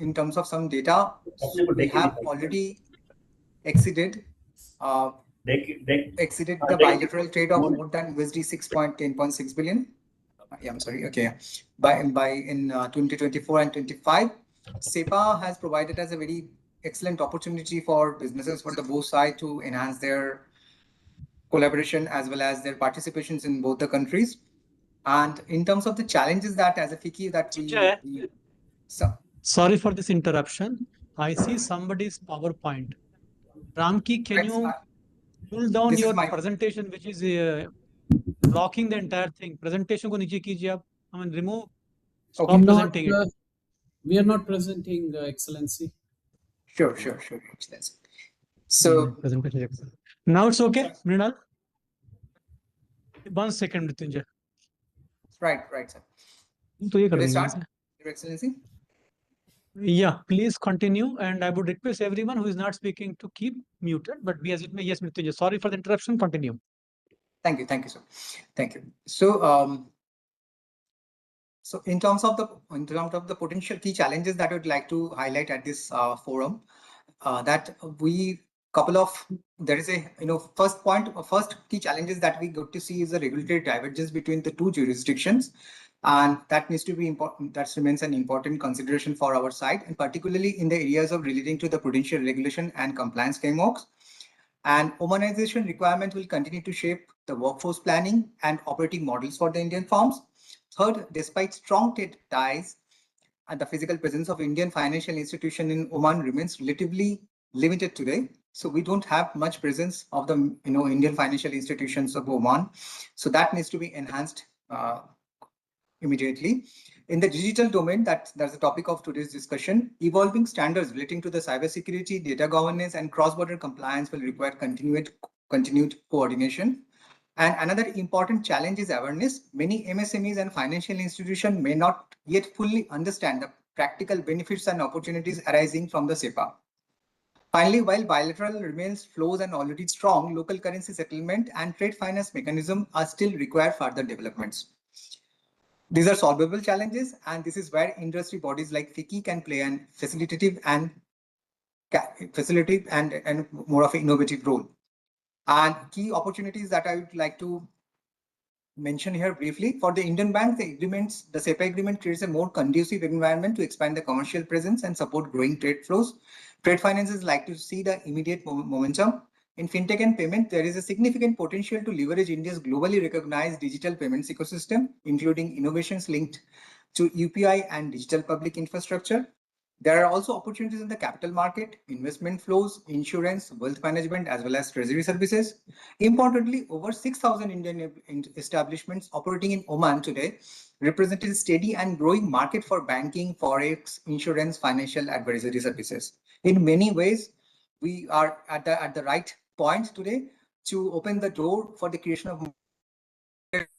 in terms of some data, we have already exceeded uh, exceeded the bilateral trade of more than USD 6.10.6 billion. Yeah, I'm sorry. Okay, by in 2024 and 25, SEPA has provided us a very excellent opportunity for businesses for the both side to enhance their collaboration as well as their participations in both the countries. And in terms of the challenges that as a FICI that we so, Sorry for this interruption. I see somebody's PowerPoint. Ramki, can right, you pull down this is your my presentation, which is blocking the entire thing? Presentation को नीचे कीजिए आप. I mean, remove. okay. Stop presenting it. We are not presenting, Excellency. Sure. So Presentation. Now it's okay, Mrinal. 1 second, Mrityunjay. right, sir. तो ये कर Should I देंगे start, Your Excellency? Yeah, please continue. And I would request everyone who is not speaking to keep muted. But be as it may, yes, Mrityunjay. Sorry for the interruption. Continue. Thank you, sir. Thank you. So in terms of the potential key challenges that I would like to highlight at this forum, that we couple of there is a first key challenges that we got to see is a regulatory divergence between the two jurisdictions, and that needs to be important. That remains an important consideration for our side, and particularly in the areas of relating to the prudential regulation and compliance frameworks. And Omanization requirement will continue to shape the workforce planning and operating models for the Indian firms. Third, despite strong trade ties, and the physical presence of Indian financial institution in Oman remains relatively limited today. So we don't have much presence of the Indian financial institutions of Oman. So that needs to be enhanced immediately. In the digital domain, that's the topic of today's discussion. Evolving standards relating to the cybersecurity, data governance, and cross-border compliance will require continued coordination. And another important challenge is awareness. Many MSMEs and financial institutions may not yet fully understand the practical benefits and opportunities arising from the SEPA. Finally, while bilateral remains flows and already strong, local currency settlement and trade finance mechanism are still require further developments. These are solvable challenges, and this is where industry bodies like FICI can play an facilitative and more of an innovative role. And key opportunities that I would like to mention here briefly. For the Indian banks, the SEPA agreement creates a more conducive environment to expand the commercial presence and support growing trade flows. Trade finances like to see the immediate momentum. In fintech and payment, there is a significant potential to leverage India's globally recognized digital payments ecosystem, including innovations linked to UPI and digital public infrastructure. There are also opportunities in the capital market, investment flows, insurance, wealth management, as well as treasury services. Importantly, over 6,000 Indian establishments operating in Oman today represent a steady and growing market for banking, forex, insurance, financial advisory services. In many ways, we are at the right point today to open the door for the creation of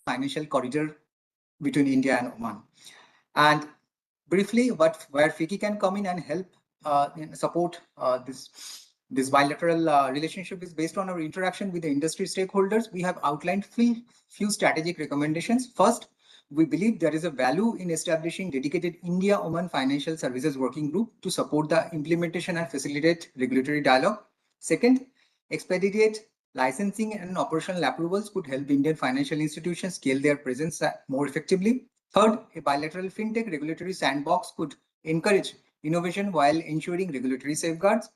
financial corridor between India and Oman. And briefly, where FICI can come in and help support this bilateral relationship is based on our interaction with the industry stakeholders. We have outlined few strategic recommendations. First, we believe there is a value in establishing dedicated India-Oman Financial Services Working Group to support the implementation and facilitate regulatory dialogue. Second, expedite licensing and operational approvals could help Indian financial institutions scale their presence more effectively. Third, a bilateral fintech regulatory sandbox could encourage innovation while ensuring regulatory safeguards.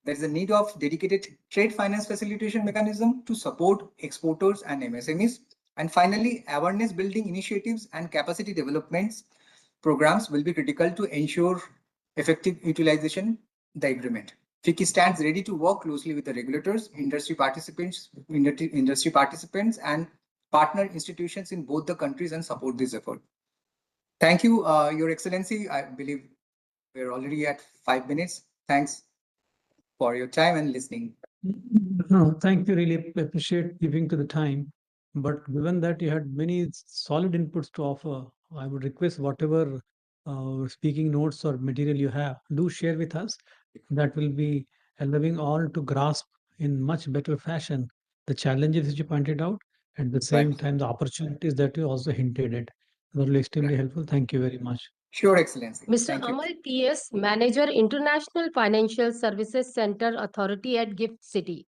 There is a need of dedicated trade finance facilitation mechanism to support exporters and MSMEs. And finally, awareness building initiatives and capacity developments programs will be critical to ensure effective utilization of the agreement. FICI stands ready to work closely with the regulators, industry participants, and partner institutions in both the countries and support this effort. Thank you, Your Excellency. I believe we're already at 5 minutes. Thanks for your time and listening. No, thank you. Really appreciate giving to the time. But given that you had many solid inputs to offer, I would request whatever speaking notes or material you have, do share with us. That will be allowing all to grasp in much better fashion the challenges that you pointed out, at the same time the opportunities that you also hinted at. That will be extremely helpful. Thank you very much. Sure, Excellency. Mr. Thank you. Amal PS, Manager International Financial Services Center Authority at Gift City.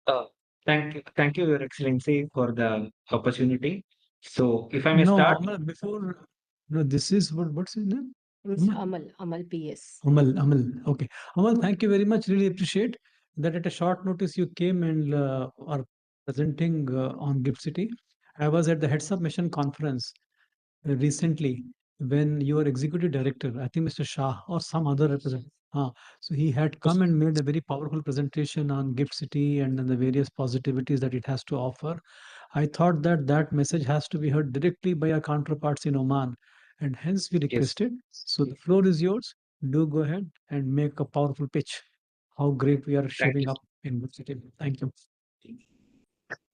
Uh, thank you, Your Excellency, for the opportunity. So, if I may No, start, Amal, before, no, this is what's his name? Mr. Amal PS. Amal. Okay. Amal, thank you very much. Really appreciate that at a short notice you came and are presenting on Gift City. I was at the Heads Up Mission conference recently when your executive director, I think Mr. Shah or some other representative, so he had come and made a very powerful presentation on Gift City and the various positivities that it has to offer. I thought that that message has to be heard directly by our counterparts in Oman, and hence we yes, requested. So the floor is yours. Do go ahead and make a powerful pitch. How great we are thank shaping up in Gift City. Thank you. you.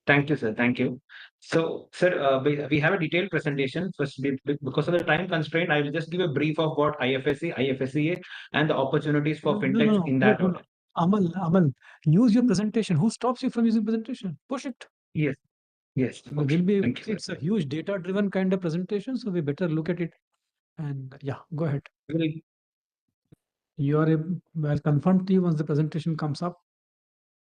Thank you, sir. Thank you. So, sir, we have a detailed presentation. First, because of the time constraint, I will just give a brief of what IFSC, IFSCA, and the opportunities for fintechs No. in Wait, that order. Amal, use your presentation. Who stops you from using presentation? Push it. Yes, yes. We'll Okay. be. Thank you, See, sir. it's a huge data-driven kind of presentation, so we better look at it. And yeah, go ahead. Will You are well confirmed to you once the presentation comes up.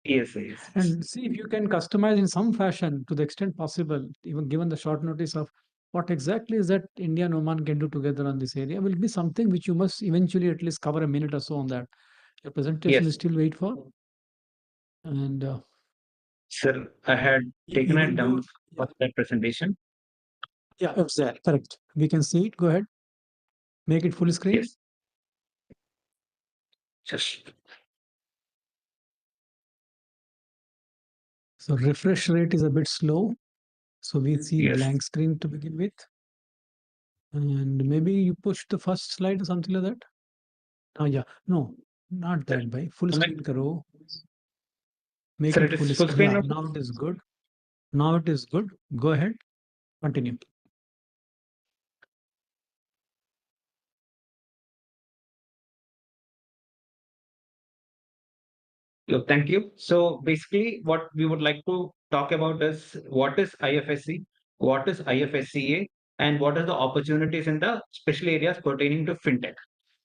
yes, sir, yes. And see if you can customize in some fashion to the extent possible, even given the short notice of what exactly is that India and Oman can do together on this area will be something which you must eventually at least cover a minute or so on that. Your presentation is Yes, still wait for, and sir. I had you taken a will dump do. for that presentation. Yeah, it's there. Correct. We can see it. Go ahead. Make it full screen. Yes, just So refresh rate is a bit slow. So we see yes. blank screen to begin with. And maybe you push the first slide or something like that. Yeah. No, not Sir, that by full am I- screen karo. Make sir, it it full is full screen. screen Yeah, now. now it is good. Now it is good. Go ahead. Continue. Thank you. So basically, what we would like to talk about is what is IFSC, what is IFSCA, and what are the opportunities in the special areas pertaining to fintech.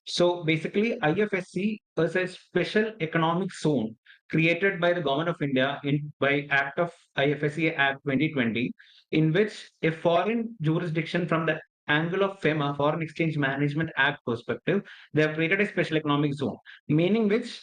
So basically, IFSC is a special economic zone created by the Government of India by Act of IFSC Act 2020, in which a foreign jurisdiction from the angle of FEMA, Foreign Exchange Management Act perspective, they have created a special economic zone, meaning which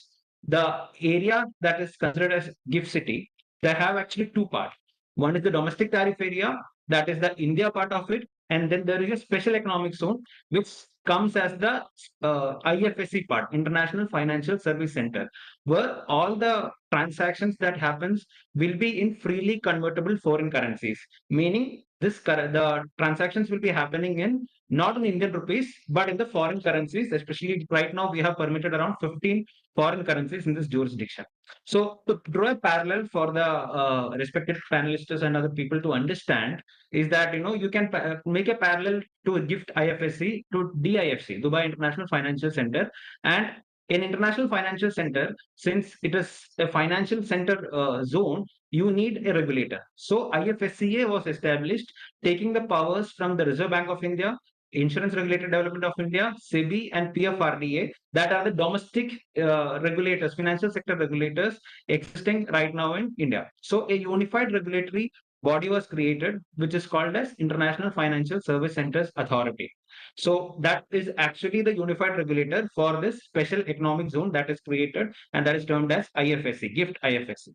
the area that is considered as gift city, they have actually two parts. One is the domestic tariff area, that is the India part of it, and then there is a special economic zone which comes as the IFSC part, International Financial Service Center, where all the transactions that happens will be in freely convertible foreign currencies, meaning the transactions will be happening in not in Indian rupees but in the foreign currencies. Especially right now, we have permitted around 15 foreign currencies in this jurisdiction. So to draw a parallel for the respected panelists and other people to understand is that you can make a parallel to a gift IFSC to DIFC, Dubai International Financial Center, and in International Financial Center, since it is a financial center zone, you need a regulator. So IFSCA was established, taking the powers from the Reserve Bank of India, Insurance Regulated Development of India, SEBI, and PFRDA, that are the domestic regulators, financial sector regulators existing right now in India. So a unified regulatory body was created, which is called as International Financial Service Centers Authority. So that is actually the unified regulator for this special economic zone that is created, and that is termed as IFSC, GIFT IFSC.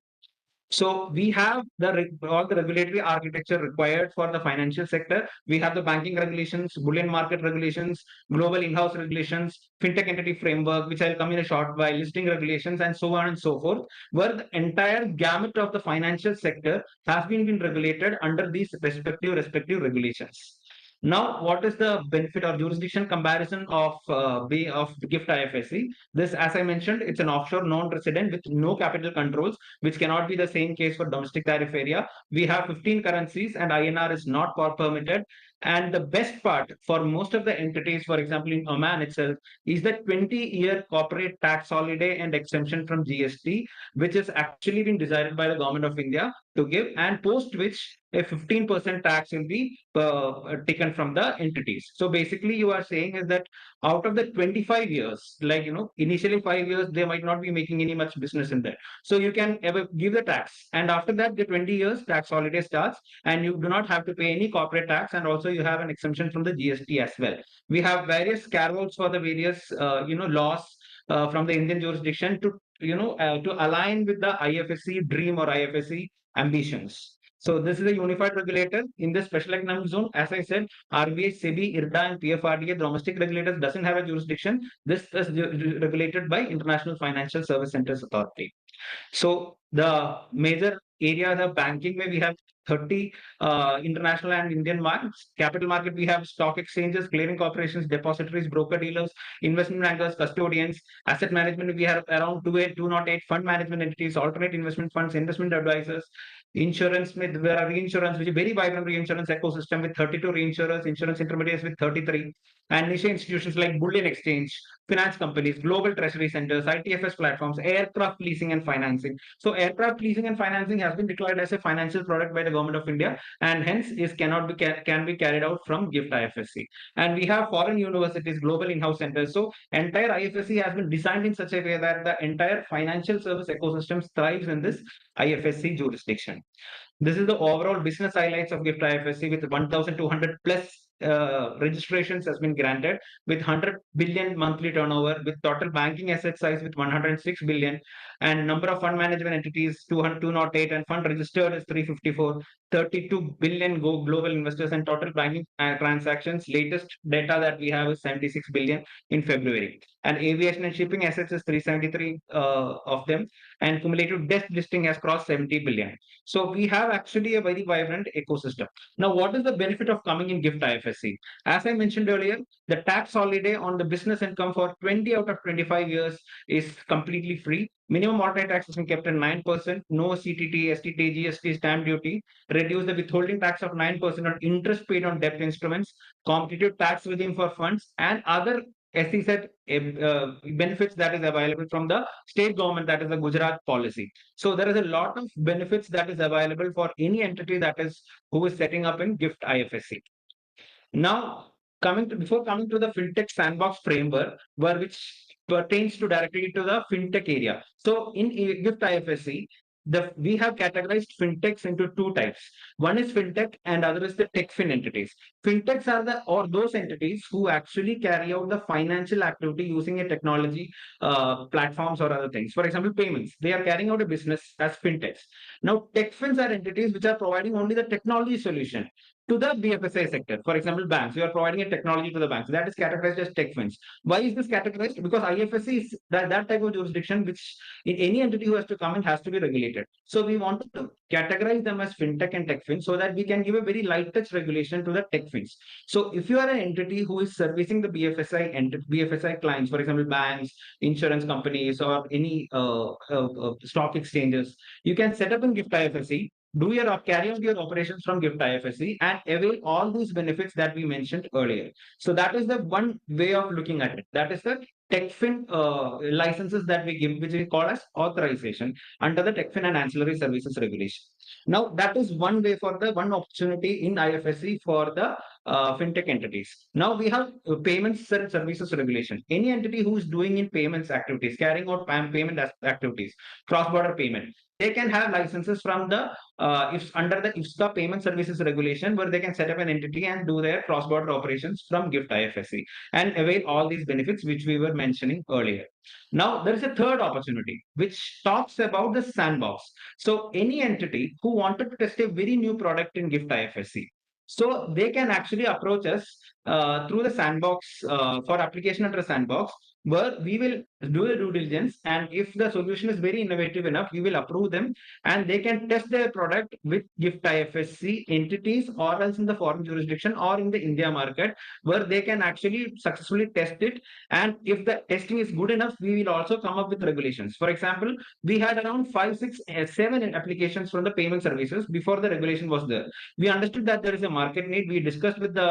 So we have all the regulatory architecture required for the financial sector. We have the banking regulations, bullion market regulations, global in-house regulations, fintech entity framework, which I'll come in a short while, listing regulations, and so on and so forth, where the entire gamut of the financial sector has been regulated under these respective regulations. Now, what is the benefit or jurisdiction comparison of GIFT IFSC? This, as I mentioned, it's an offshore non-resident with no capital controls, which cannot be the same case for domestic tariff area. We have 15 currencies and INR is not permitted. And the best part for most of the entities, for example, in Oman itself, is the 20-year corporate tax holiday and exemption from GST, which has actually been decided by the government of India to give, and post which a 15% tax will be taken from the entities. So basically, you are saying is that out of the 25 years, like, initially 5 years, they might not be making any much business in that. So you can ever give the tax. And after that, the 20 years tax holiday starts, and you do not have to pay any corporate tax. And also you have an exemption from the GST as well. We have various carve-outs for the various, laws from the Indian jurisdiction to align with the IFSC dream or IFSC ambitions. So this is a unified regulator in the special economic zone. As I said, RBI, SEBI, IRDA, and PFRDA, domestic regulators, doesn't have a jurisdiction. This is regulated by International Financial Service Centers Authority. So the major areas of banking where we have 30 international and Indian markets. Capital market, we have stock exchanges, clearing corporations, depositories, broker dealers, investment bankers, custodians. Asset management, we have around 208 fund management entities, alternate investment funds, investment advisors. Insurance, there are reinsurance, which is very vibrant reinsurance ecosystem with 32 reinsurers, insurance intermediaries with 33, and niche institutions like bullion exchange, finance companies, global treasury centers, ITFS platforms, aircraft leasing and financing. So aircraft leasing and financing has been declared as a financial product by the government of India, and hence can be carried out from GIFT IFSC. And we have foreign universities, global in-house centers. So entire IFSC has been designed in such a way that the entire financial service ecosystem thrives in this IFSC jurisdiction. This is the overall business highlights of GIFT IFSC with 1,200 plus registrations has been granted with 100 billion monthly turnover, with total banking asset size with 106 billion, and number of fund management entities 208, and fund registered is 354, 32 billion global investors, and total banking transactions, latest data that we have is 76 billion in February. And aviation and shipping assets is 373 of them, and cumulative debt listing has crossed 70 billion. So we have actually a very vibrant ecosystem. Now, what is the benefit of coming in GIFT IFSC? As I mentioned earlier, the tax holiday on the business income for 20 out of 25 years is completely free. Minimum ordinary tax has been kept at 9%, no CTT, STT, GST, stamp duty, reduce the withholding tax of 9% on interest paid on debt instruments, competitive tax regime for funds, and other SEZ benefits that is available from the state government, that is the Gujarat policy. So there is a lot of benefits that is available for any entity that is who is setting up in GIFT IFSC. Now, before coming to the fintech sandbox framework, which pertains to directly to the fintech area. So in GIFT IFSC, we have categorized fintechs into two types. One is fintech and other is the techfin entities. Fintechs are those entities who actually carry out the financial activity using a technology, platforms or other things. For example, payments. They are carrying out a business as fintechs. Now, techfins are entities which are providing only the technology solution to the BFSI sector. For example, banks. You are providing a technology to the banks. That is categorized as techfins. Why is this categorized? Because IFSC is that type of jurisdiction which in any entity who has to come in has to be regulated. So we want to categorize them as fintech and techfin so that we can give a very light touch regulation to the techfins. So if you are an entity who is servicing the BFSI clients, for example, banks, insurance companies, or any stock exchanges, you can set up in GIFT IFSC, carry out your operations from GIFT IFSC, and avail all these benefits that we mentioned earlier. So that is the one way of looking at it. That is the TechFin licenses that we give, which we call as authorization under the TechFin and Ancillary Services Regulation. Now, that is one way for the one opportunity in IFSC for the fintech entities. Now we have payments services regulation. Any entity who is doing in payments activities, carrying out payment activities, cross-border payment, they can have licenses from the if under the IFSCA payment services regulation, where they can set up an entity and do their cross-border operations from GIFT IFSC and avail all these benefits which we were mentioning earlier. Now there is a third opportunity which talks about the sandbox. So any entity who wanted to test a very new product in GIFT IFSC, so they can actually approach us through the sandbox for application under a sandbox, where we will do the due diligence, and if the solution is very innovative enough, we will approve them and they can test their product with GIFT IFSC entities or else in the foreign jurisdiction or in the India market, where they can actually successfully test it. And if the testing is good enough, we will also come up with regulations. For example, we had around 5, 6, 7 applications from the payment services before the regulation was there. We understood that there is a market need. We discussed with the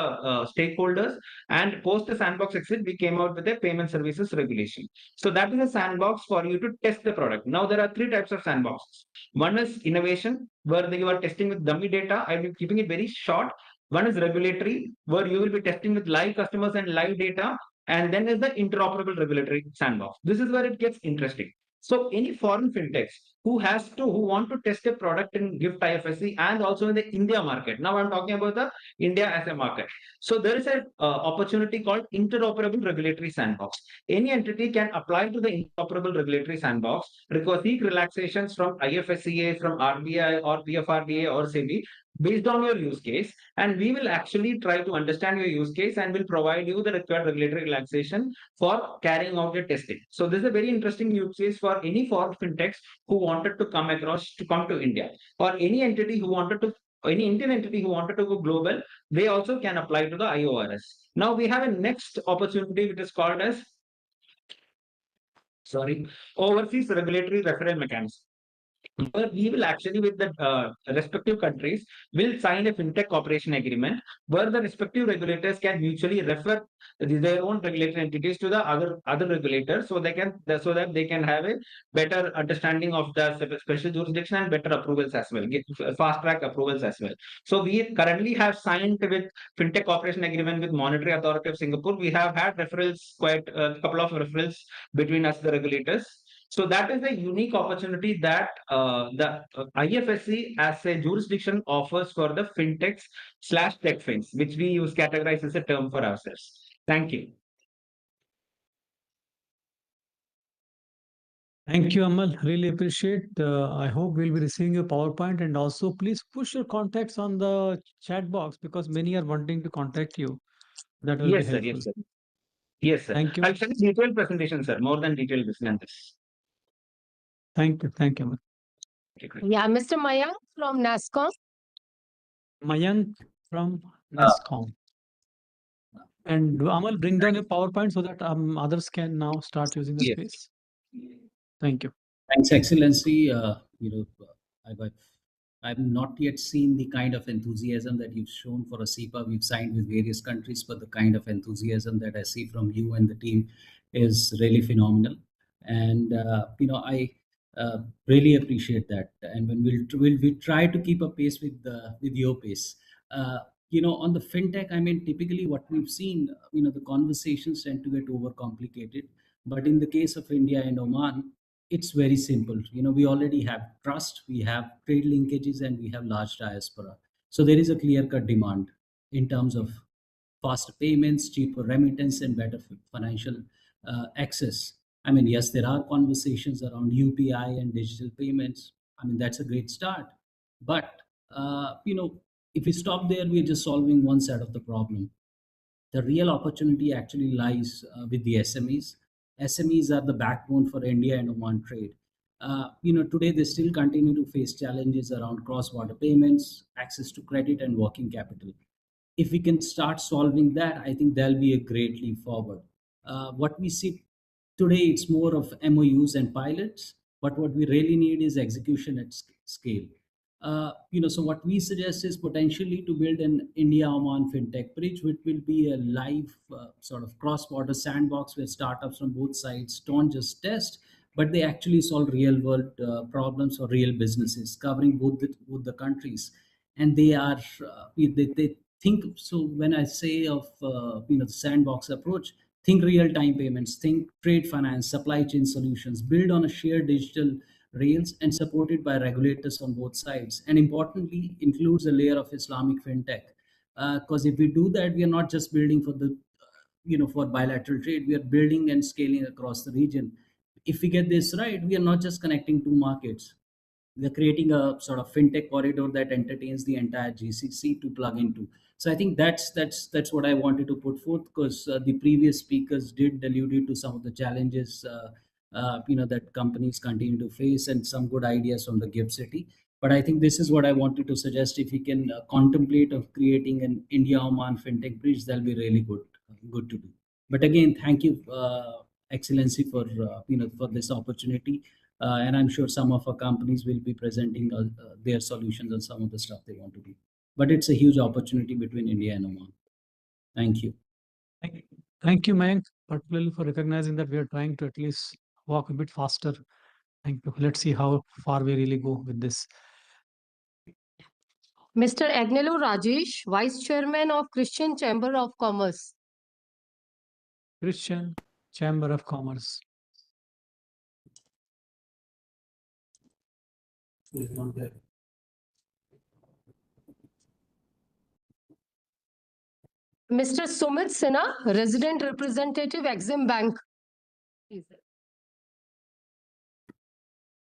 stakeholders, and post the sandbox exit, we came out with a payment services regulation. So that is a sandbox for you to test the product. Now there are three types of sandboxes. One is innovation, where you are testing with dummy data. I will be keeping it very short. One is regulatory, where you will be testing with live customers and live data. And then is the interoperable regulatory sandbox. This is where it gets interesting. So any foreign fintechs who want to test a product in gift IFSC and also in the India market. Now I'm talking about the India as a market. So there is an opportunity called interoperable regulatory sandbox. Any entity can apply to the interoperable regulatory sandbox, seek relaxations from IFSCA, from RBI or PFRDA or SEBI based on your use case, and we will actually try to understand your use case and will provide you the required regulatory relaxation for carrying out your testing. So this is a very interesting use case for any foreign fintechs who wanted to come to India, or any entity who wanted to, any Indian entity who wanted to go global, they also can apply to the IORS. Now we have a next opportunity which is called as overseas regulatory referral mechanism. Where we will actually, with the respective countries, will sign a fintech cooperation agreement where the respective regulators can mutually refer their own regulatory entities to the other regulators, so that they can have a better understanding of the special jurisdiction and better approvals as well, get fast track approvals as well. So we currently have signed with fintech cooperation agreement with Monetary Authority of Singapore. We have had referrals, quite a couple of referrals between us, the regulators. So that is a unique opportunity that the IFSC as a jurisdiction offers for the fintechs slash tech fins, which we use categorize as a term for ourselves. Thank you. Thank you, Amal. Really appreciate. I hope we'll be receiving your PowerPoint, and also please push your contacts on the chat box because many are wanting to contact you. That will be Yes, sir. helpful. Yes, sir. Yes, sir. Thank you. I'll send a detailed presentation, sir. More than detailed than this. Thank you. Thank you, Amal. Okay, great. Yeah, Mr. Mayank from NASCOM. Mayank from NESCOM. And Amal, bring down your PowerPoint so that others can now start using the Yes. space. Thank you. Thanks, Excellency. I've not yet seen the kind of enthusiasm that you've shown for a SEPA we've signed with various countries, but the kind of enthusiasm that I see from you and the team is really phenomenal. And I really appreciate that. And when we try to keep a pace with your pace. On the fintech, I mean, typically what we've seen, the conversations tend to get overcomplicated. But in the case of India and Oman, it's very simple. We already have trust, we have trade linkages, and we have large diaspora. So there is a clear-cut demand in terms of faster payments, cheaper remittance, and better financial access. I mean, yes, there are conversations around UPI and digital payments. I mean, that's a great start. But, if we stop there, we're just solving one side of the problem. The real opportunity actually lies with the SMEs. SMEs are the backbone for India and Oman trade. Today they still continue to face challenges around cross-border payments, access to credit, and working capital. If we can start solving that, I think there'll be a great leap forward. What we see today, it's more of MOUs and pilots, but what we really need is execution at scale. So what we suggest is potentially to build an India-Oman fintech bridge, which will be a live sort of cross-border sandbox where startups from both sides don't just test, but they actually solve real-world problems for real businesses covering both the countries. And they think, so when I say of the sandbox approach, think real-time payments, think trade finance, supply chain solutions, build on a shared digital rails and supported by regulators on both sides, and importantly includes a layer of Islamic fintech, because if we do that, we are not just building for the for bilateral trade, we are building and scaling across the region. If we get this right, we are not just connecting two markets, we are creating a sort of fintech corridor that entertains the entire GCC to plug into. So I think that's what I wanted to put forth, because the previous speakers did allude to some of the challenges that companies continue to face, and some good ideas from the gift city. But I think this is what I wanted to suggest. If we can contemplate of creating an India-Oman fintech bridge, that'll be really good to do. But again, thank you, Excellency, for for this opportunity. And I'm sure some of our companies will be presenting their solutions on some of the stuff they want to do. But it's a huge opportunity between India and Oman. Thank you. Thank you, Mayank, particularly for recognizing that we are trying to at least walk a bit faster. Thank you. Let's see how far we really go with this. Mr. Agnello Rajesh, Vice Chairman of Christian Chamber of Commerce. Christian Chamber of Commerce. Mr. Sumit Sinha, Resident Representative, Exim Bank.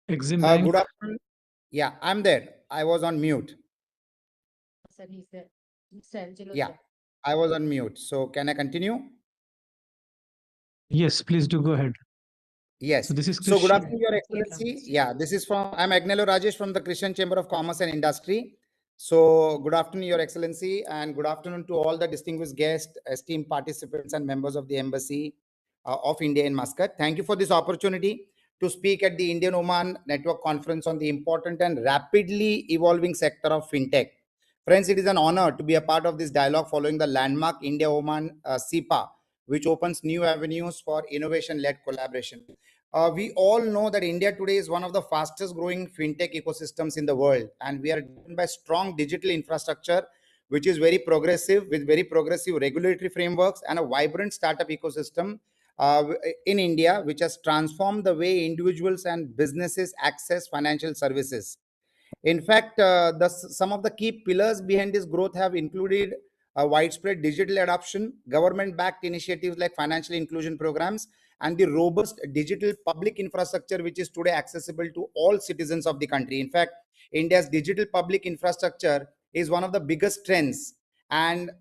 Exim Bank. Good afternoon. Yeah, I'm there. I was on mute. Sir, he's there. Mr. Angelo is Yeah, there. I was on mute. So can I continue? Yes, please do go ahead. Yes. So this is So good Christian. afternoon, Your Excellency. Yeah, this is I'm Agnello Rajesh from the Christian Chamber of Commerce and Industry. So good afternoon, Your Excellency, and good afternoon to all the distinguished guests, esteemed participants, and members of the Embassy of India in Muscat. Thank you for this opportunity to speak at the Indian-Oman Network Conference on the important and rapidly evolving sector of fintech. Friends, it is an honor to be a part of this dialogue following the landmark India-Oman SEPA, which opens new avenues for innovation-led collaboration. We all know that India today is one of the fastest growing fintech ecosystems in the world, and we are driven by strong digital infrastructure, which is very progressive with very progressive regulatory frameworks and a vibrant startup ecosystem in India, which has transformed the way individuals and businesses access financial services. In fact, some of the key pillars behind this growth have included widespread digital adoption, government-backed initiatives like financial inclusion programs, and the robust digital public infrastructure, which is today accessible to all citizens of the country. In fact, India's digital public infrastructure is one of the biggest trends, and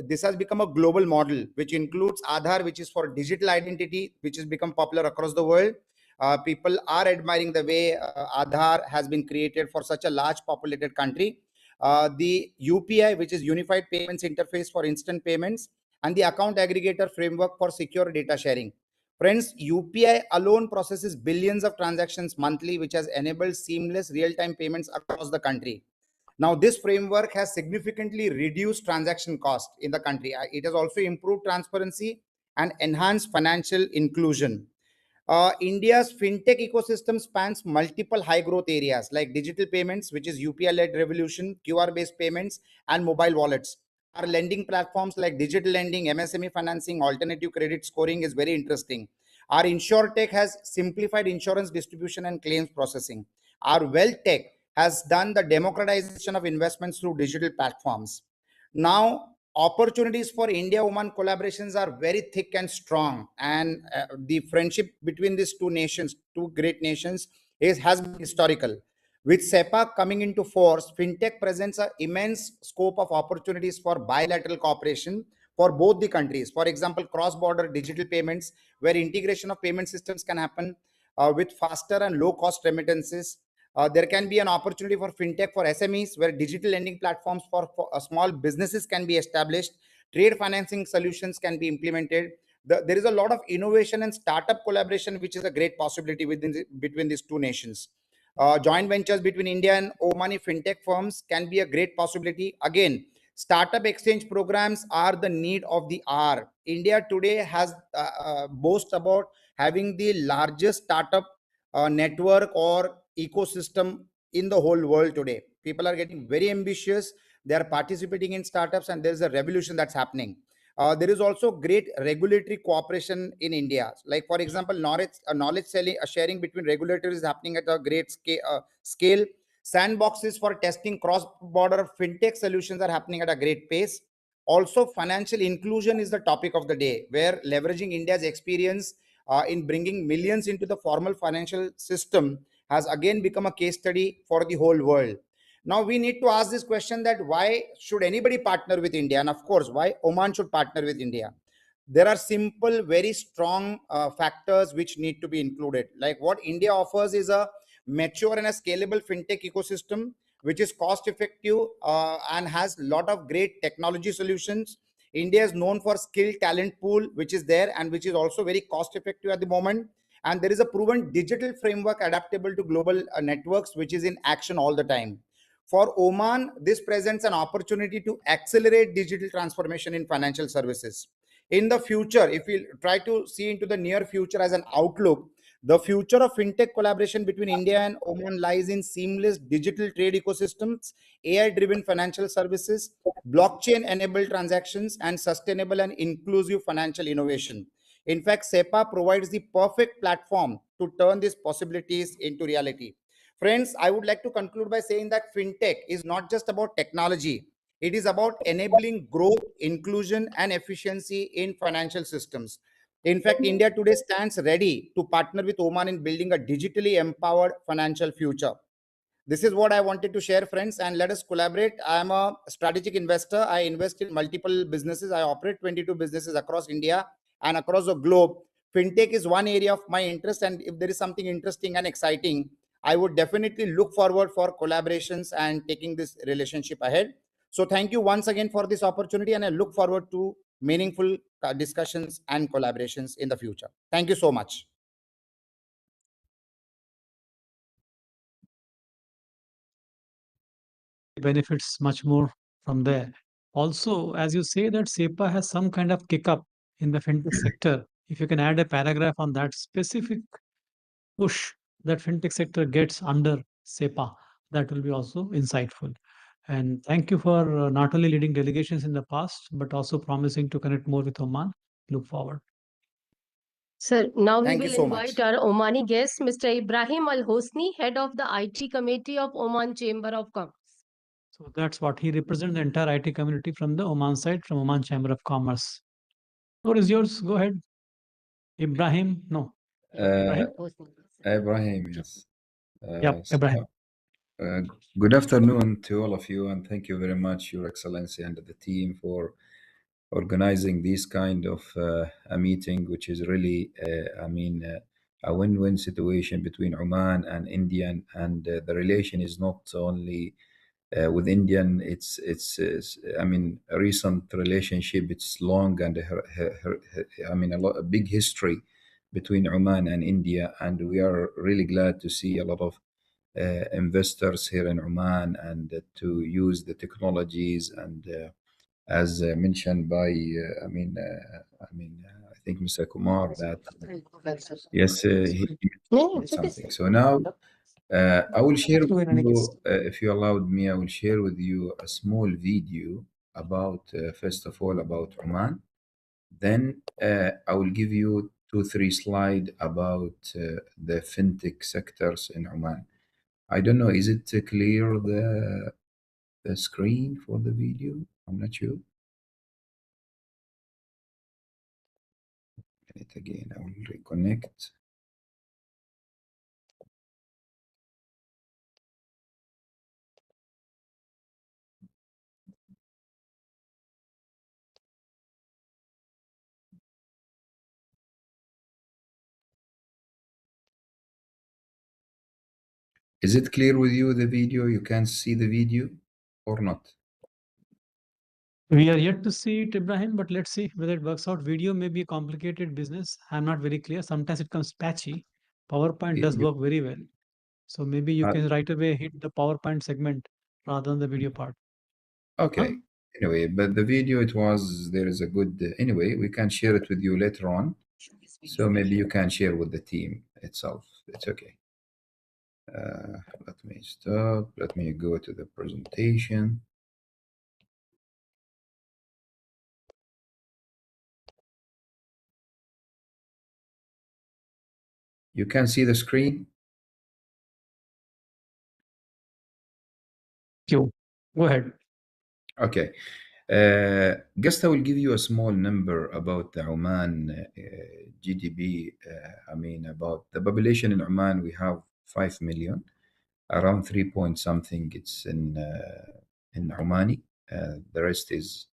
this has become a global model, which includes Aadhaar, which is for digital identity, which has become popular across the world. People are admiring the way Aadhaar has been created for such a large populated country. The UPI, which is Unified Payments Interface for instant payments, and the account aggregator framework for secure data sharing. Friends, UPI alone processes billions of transactions monthly, which has enabled seamless real-time payments across the country. Now, this framework has significantly reduced transaction cost in the country. It has also improved transparency and enhanced financial inclusion. India's fintech ecosystem spans multiple high growth areas like digital payments, which is UPI-led revolution, QR-based payments, and mobile wallets. Our lending platforms like digital lending, MSME financing, alternative credit scoring is very interesting. Our InsurTech has simplified insurance distribution and claims processing. Our Wealth Tech has done the democratization of investments through digital platforms. Now, opportunities for India-Oman collaborations are very thick and strong, and the friendship between these two nations, two great nations, has been historical. With SEPA coming into force, fintech presents an immense scope of opportunities for bilateral cooperation for both the countries. For example, cross-border digital payments, where integration of payment systems can happen with faster and low-cost remittances. There can be an opportunity for fintech for SMEs, where digital lending platforms for small businesses can be established. Trade financing solutions can be implemented. There is a lot of innovation and startup collaboration, which is a great possibility between these two nations. Joint ventures between India and Omani fintech firms can be a great possibility. Again, startup exchange programs are the need of the hour. India today has boast about having the largest startup network or ecosystem in the whole world today. People are getting very ambitious. They are participating in startups, and there is a revolution that's happening. There is also great regulatory cooperation in India. Like, for example, knowledge sharing between regulators is happening at a great scale. Sandboxes for testing cross-border fintech solutions are happening at a great pace. Also, financial inclusion is the topic of the day, where leveraging India's experience in bringing millions into the formal financial system has again become a case study for the whole world. Now we need to ask this question, that why should anybody partner with India? And of course, why Oman should partner with India? There are simple, very strong factors which need to be included. Like, what India offers is a mature and a scalable fintech ecosystem, which is cost effective and has a lot of great technology solutions. India is known for skilled talent pool, which is there and which is also very cost effective at the moment. And there is a proven digital framework adaptable to global networks, which is in action all the time. For Oman, this presents an opportunity to accelerate digital transformation in financial services. In the future, if we try to see into the near future as an outlook, the future of fintech collaboration between India and Oman lies in seamless digital trade ecosystems, AI-driven financial services, blockchain-enabled transactions, and sustainable and inclusive financial innovation. In fact, SEPA provides the perfect platform to turn these possibilities into reality. Friends, I would like to conclude by saying that fintech is not just about technology. It is about enabling growth, inclusion, and efficiency in financial systems. In fact, India today stands ready to partner with Oman in building a digitally empowered financial future. This is what I wanted to share, friends, and let us collaborate. I am a strategic investor. I invest in multiple businesses. I operate 22 businesses across India and across the globe. Fintech is one area of my interest, and if there is something interesting and exciting, I would definitely look forward for collaborations and taking this relationship ahead. So thank you once again for this opportunity, and I look forward to meaningful discussions and collaborations in the future. Thank you so much. Benefits much more from there. Also, as you say that SEPA has some kind of kick up in the fintech sector, if you can add a paragraph on that specific push that fintech sector gets under SEPA, that will be also insightful. And thank you for not only leading delegations in the past, but also promising to connect more with Oman. Look forward. Sir, now we Thank you will so invite much. our Omani guest, Mr. Ibrahim Al Hosni, head of the IT Committee of Oman Chamber of Commerce. So that's what he represents the entire IT community from the Oman side, from Oman Chamber of Commerce. What is yours? Go ahead. Ibrahim? No. Ibrahim? Hosni. Ibrahim, yes. Yep, Ibrahim. Uh, Good afternoon to all of you, and thank you very much, Your Excellency, and the team for organizing this kind of a meeting, which is really, a win-win situation between Oman and Indian, and the relation is not only with Indian. It's a recent relationship. It's long and a big history between Oman and India, and we are really glad to see a lot of investors here in Oman and to use the technologies and as mentioned by I think Mr. Kumar that yes he mentioned something. So now I will share with you, if you allowed me, I will share with you a small video about first of all about Oman. Then I will give you 2-3 slides about the fintech sectors in Oman. I don't know, is it clear the screen for the video? I'm not sure. It again, I will reconnect. Is it clear with you, the video? You can see the video or not? We are yet to see it, Ibrahim, but let's see whether it works out. Video may be a complicated business. I'm not very clear. Sometimes it comes patchy. PowerPoint does work very well. So maybe you Uh, can right away hit the PowerPoint segment rather than the video part. Okay. Huh? Anyway, but the video, there is a good, anyway, we can share it with you later on. So maybe you can share with the team itself. It's okay. Let me stop. Let me go to the presentation. You can see the screen? You go ahead. Okay. Just I will give you a small number about the Oman GDP. About the population in Oman, we have 5 million, around 3 point something. It's in Omani. The rest is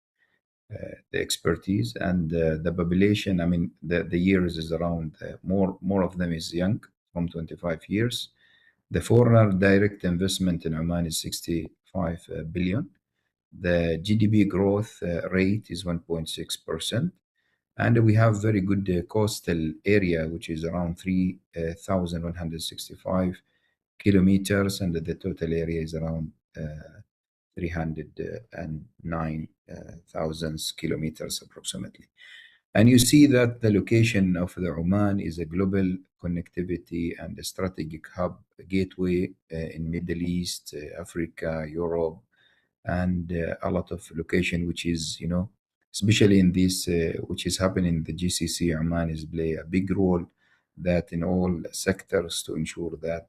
the expertise and the population. The years is around more of them is young, from 25 years. The foreigner direct investment in Oman is 65 billion. The GDP growth rate is 1.6%. And we have very good coastal area, which is around 3,165 kilometers, and the total area is around 309,000 kilometers approximately. And you see that the location of the Oman is a global connectivity and a strategic hub, a gateway in Middle East, Africa, Europe, and a lot of location, which is, especially in this, which is happening in the GCC, Oman is play a big role that in all sectors to ensure that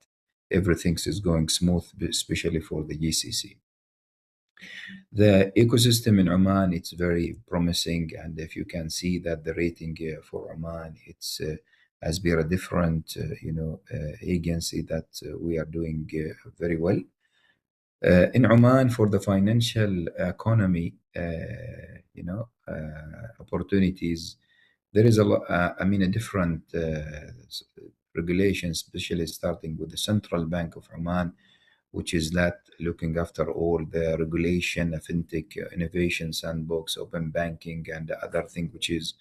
everything is going smooth, especially for the GCC. The ecosystem in Oman, it's very promising, and if you can see that the rating for Oman, it's as per a different, agency that we are doing very well. In Oman, for the financial economy, opportunities, there is a lot, a different regulations, especially starting with the Central Bank of Oman, which is that looking after all the regulation, fintech, innovation, sandbox, open banking, and the other thing which is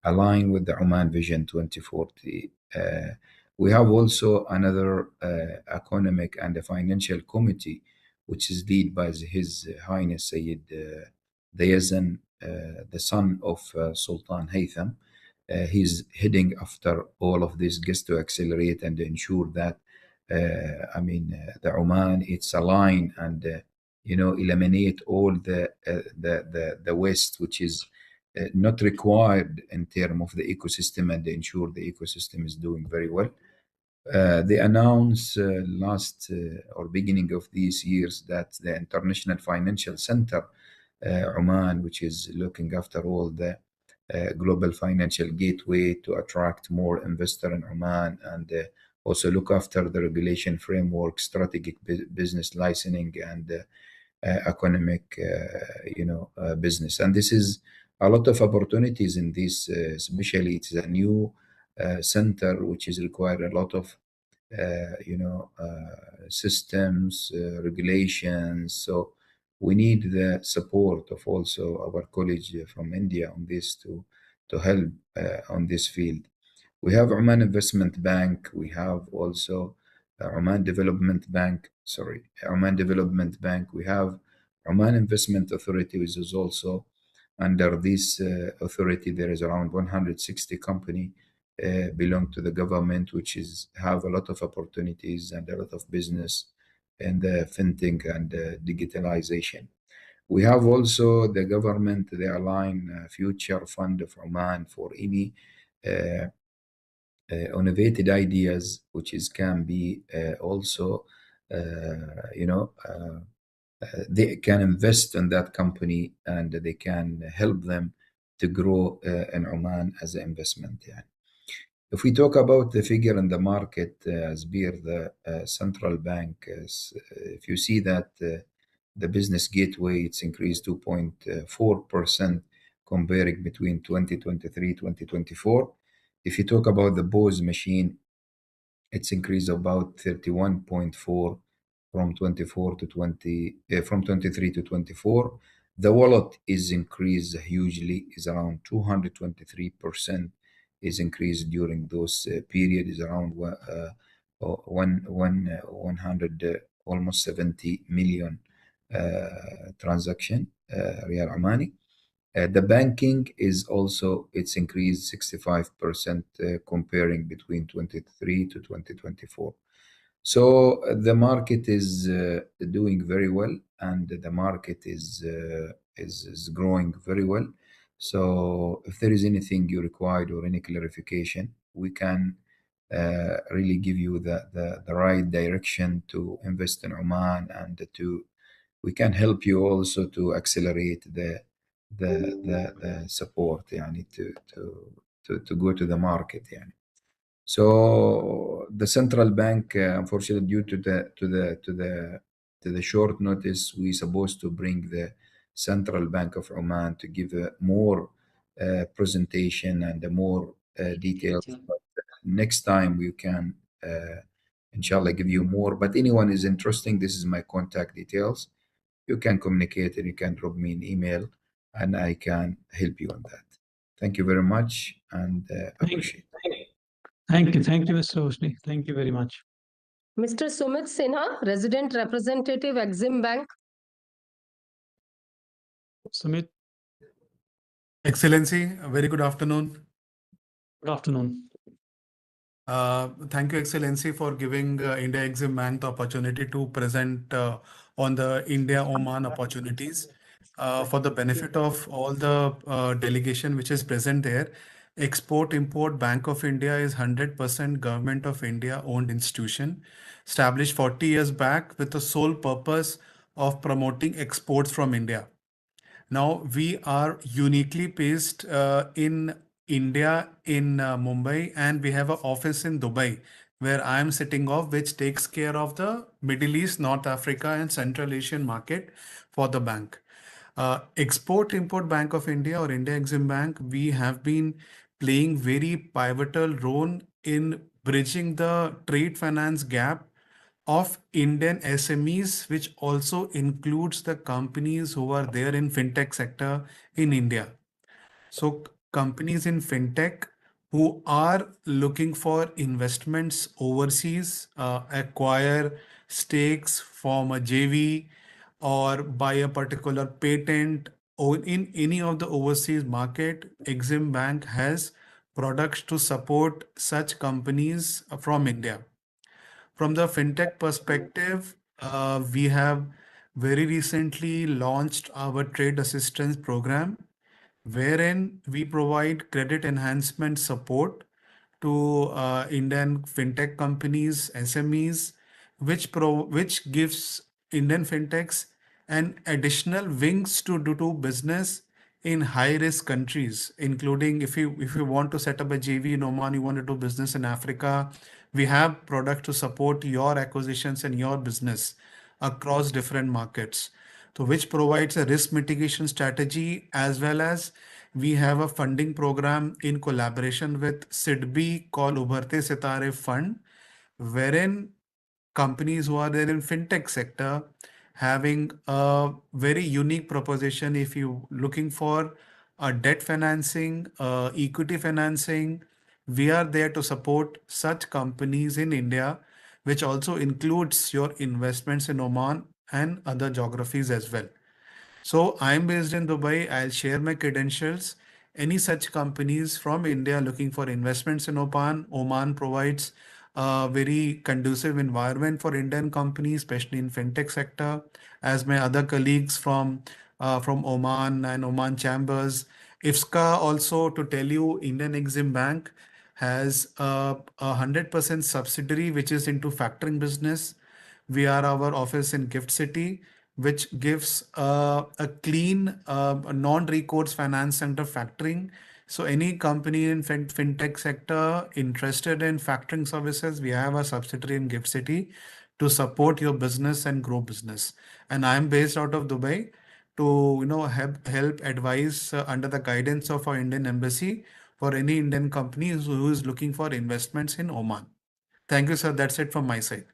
aligned with the Oman Vision 2040. We have also another economic and a financial committee, which is led by His Highness Sayyid Dayazan, the son of Sultan Haytham. He's heading after all of this just to accelerate and ensure that the Oman, it's aligned and eliminate all the waste which is not required in terms of the ecosystem and ensure the ecosystem is doing very well. They announced last or beginning of these years that the International Financial Center, Oman, which is looking after all the global financial gateway to attract more investor in Oman and also look after the regulation framework, strategic business licensing, and economic, business. And this is a lot of opportunities in this, especially it's a new center which is require a lot of, systems, regulations. So we need the support of also our colleagues from India on this to help on this field. We have Oman Investment Bank. We have also Oman Development Bank. Sorry, Oman Development Bank. We have Oman Investment Authority, which is also under this authority. There is around 160 company belong to the government, which is have a lot of opportunities and a lot of business in the fintech and digitalization. We have also the government, the Align Future Fund of Oman for any innovative ideas, which is can be also, they can invest in that company and they can help them to grow in Oman as an investment. Yeah. If we talk about the figure in the market as per the central bank, if you see that the business gateway, it's increased 2.4% comparing between 2023-2024. If you talk about the POS machine, it's increased about 31.4 from 24 to 20 from 23 to 24. The wallet is increased hugely, is around 223% is increased during those period, is around 100 almost 70 million transaction Riyal Omani. The banking is also, it's increased 65% comparing between 23 to 2024. So the market is doing very well, and the market is growing very well. So if there is anything you required or any clarification, we can really give you the right direction to invest in Oman, and we can help you also to accelerate the support, yani, to go to the market, yani. So the central bank, unfortunately, due to the short notice, we supposed to bring the Central Bank of Oman to give a more presentation and a more details. But next time we can, inshallah, give you more. But anyone is interested, this is my contact details. You can communicate and you can drop me an email, and I can help you on that. Thank you very much, and appreciate it. Thank you, Mr. Hosni. Thank you very much. Mr. Sumit Sinha, Resident Representative, Exim Bank. Sumit, Excellency, a very good afternoon. good afternoon. Thank you, Excellency, for giving India Exim Bank the opportunity to present on the India-Oman opportunities. For the benefit of all the delegation which is present there, Export-Import Bank of India is 100% Government of India owned institution, established 40 years back with the sole purpose of promoting exports from India. Now we are uniquely based in India in Mumbai, and we have an office in Dubai where I am sitting off, which takes care of the Middle East, North Africa, and Central Asian market for the bank. Export Import Bank of India or India Exim Bank, we have been playing very pivotal role in bridging the trade finance gap of Indian SMEs, which also includes the companies who are there in fintech sector in India. So companies in fintech who are looking for investments overseas, acquire stakes, form a JV, or buy a particular patent, or in any of the overseas market, Exim Bank has products to support such companies from India. From the fintech perspective, we have very recently launched our trade assistance program, wherein we provide credit enhancement support to Indian fintech companies, SMEs, which gives Indian fintechs an additional wings to do business in high risk countries, including if you want to set up a JV in Oman, you want to do business in Africa, we have products to support your acquisitions and your business across different markets. So which provides a risk mitigation strategy, as well as we have a funding program in collaboration with SIDBI called Ubharte Sitare Fund, wherein companies who are there in fintech sector having a very unique proposition. If you looking for a debt financing, equity financing, we are there to support such companies in India, which also includes your investments in Oman and other geographies as well. So I'm based in Dubai. I'll share my credentials. Any such companies from India looking for investments in Oman provides a very conducive environment for Indian companies, especially in fintech sector. As my other colleagues from Oman and Oman chambers, IFSCA also to tell you, Indian Exim Bank has a 100% subsidiary which is into factoring business. We are our office in Gift City, which gives a clean, non-recourse finance center factoring. So any company in fintech sector interested in factoring services, we have a subsidiary in Gift City to support your business and grow business. And I'm based out of Dubai to help advise under the guidance of our Indian embassy for any Indian company who is looking for investments in Oman. Thank you, sir. That's it from my side.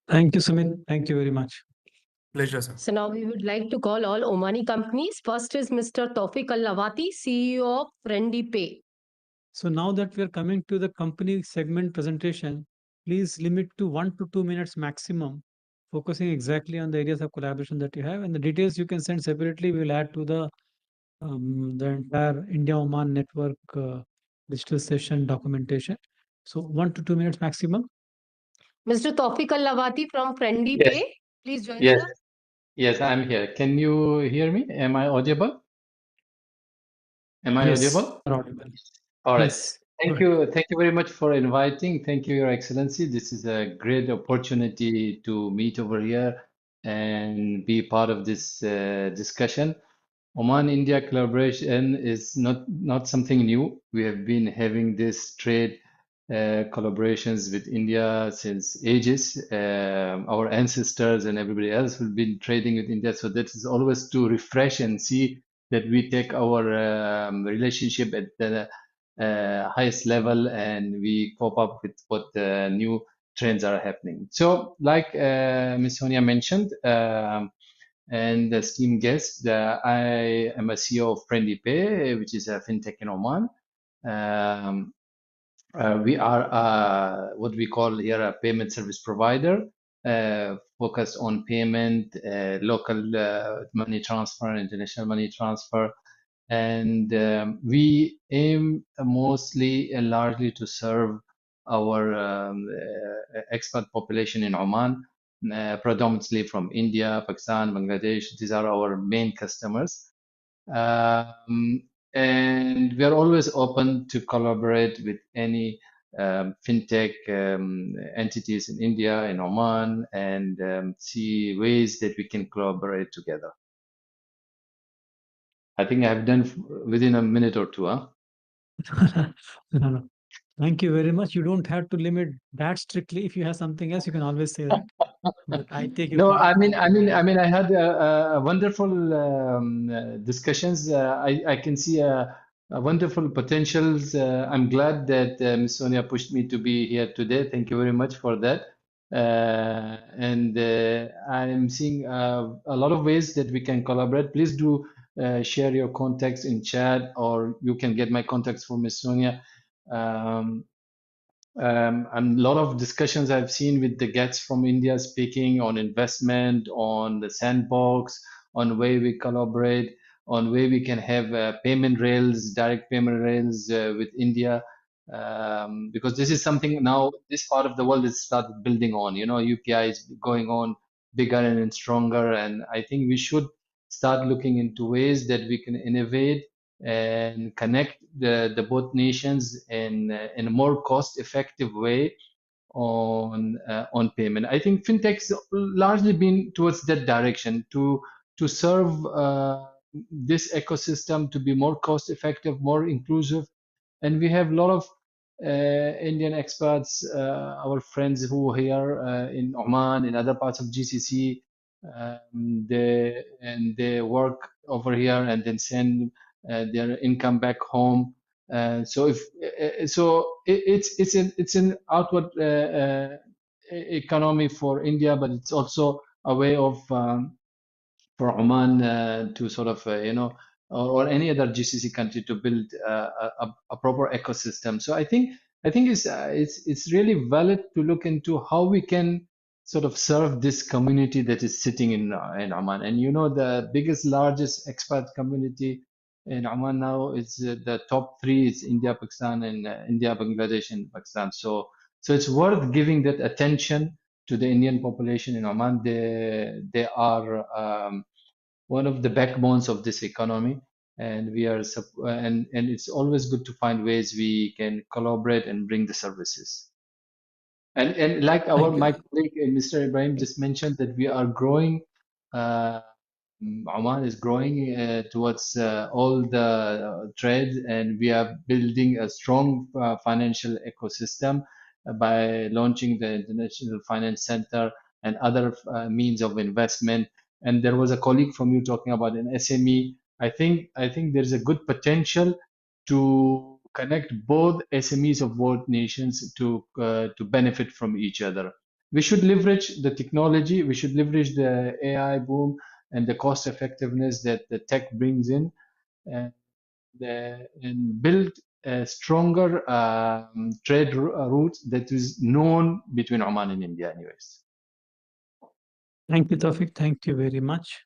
Thank you, Sumit. Thank you very much. Pleasure, sir. So now we would like to call all Omani companies. First is Mr. Tawfiq Al-Lawati, CEO of Friendly Pay. So now that we are coming to the company segment presentation, please limit to 1 to 2 minutes maximum, focusing exactly on the areas of collaboration that you have, and the details you can send separately. We will add to the entire India-Oman Network digital session documentation. So 1 to 2 minutes maximum. Mr. Tawfiq Al-Lawati from Friendly Yes, Pay, please join yes, us. yes, I'm here. Can you hear me? Am I audible? Am I Yes, audible? you're audible. All right. Please. Thank you. Thank you very much for inviting. Thank you, Your Excellency. This is a great opportunity to meet over here and be part of this discussion. Oman-India collaboration is not something new. We have been having this trade collaborations with India since ages. Our ancestors and everybody else have been trading with India, so that is always to refresh and see that we take our relationship at the highest level and we cope up with what new trends are happening. So, like Ms. Sonia mentioned, and the esteemed guest, I am a CEO of Friendly Pay, which is a fintech in Oman. We are what we call here a payment service provider, focused on payment, local money transfer, international money transfer, and we aim mostly and largely to serve our expat population in Oman, predominantly from India, Pakistan, Bangladesh. These are our main customers. And we are always open to collaborate with any fintech entities in India, in Oman, and see ways that we can collaborate together. I think I have done within a minute or two, huh? No, no. Thank you very much. You don't have to limit that strictly. If you have something else, you can always say that. But I take your No, point. Thank you very much. I had a wonderful discussions. I can see a wonderful potentials. I'm glad that Ms. Sonia pushed me to be here today. Thank you very much for that. And I'm seeing a lot of ways that we can collaborate. Please do share your contacts in chat, or you can get my contacts from Ms. Sonia. And a lot of discussions I've seen with the guests from India speaking on investment, on the sandbox, on way we collaborate, on way we can have payment rails, direct payment rails with India, because this is something now this part of the world is started building on. You know, UPI is going on bigger and stronger, and I think we should start looking into ways that we can innovate and connect the both nations in a more cost-effective way on payment. I think fintech's largely been towards that direction to serve this ecosystem to be more cost-effective, more inclusive, and we have a lot of Indian expats, our friends who are here in Oman, in other parts of GCC. They work over here and then send their income back home. So if so, it's an outward economy for India, but it's also a way of for Oman to sort of or any other GCC country to build a proper ecosystem. So I think it's really valid to look into how we can sort of serve this community that is sitting in Oman. And you know, the biggest, largest expat community in Oman now is the top three is India, Pakistan, and India, Bangladesh, and Pakistan. So it's worth giving that attention to the Indian population in Oman. They are one of the backbones of this economy, and and it's always good to find ways we can collaborate and bring the services. And like Thank my you. colleague Mr. Ibrahim just mentioned, that we are growing. Oman is growing towards all the trade, and we are building a strong financial ecosystem by launching the International Finance Center and other means of investment. And there was a colleague from you talking about an SME. I think there's a good potential to connect both SMEs of both nations to benefit from each other. We should leverage the technology. We should leverage the AI boom and the cost effectiveness that the tech brings in, and, and build a stronger trade route that is known between Oman and India, anyways. Thank you, Tawfiq. Thank you very much.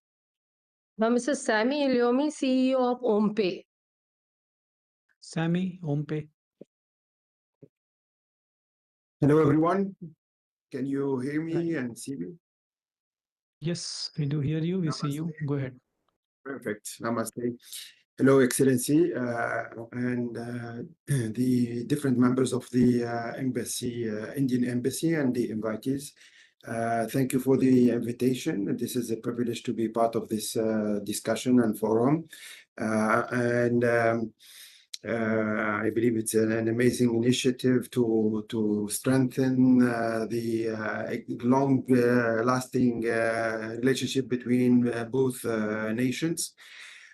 Now, Mr. Sami Ilyomi, CEO of OMPay. Sammy, Ompe. Hello, everyone. Can you hear me Right. and see me? Yes, we do hear you. We see you. Go ahead. Perfect. Namaste. Hello, Excellency, and the different members of the embassy, Indian Embassy, and the invitees. Thank you for the invitation. This is a privilege to be part of this discussion and forum. I believe it's an amazing initiative to strengthen the long-lasting relationship between both nations.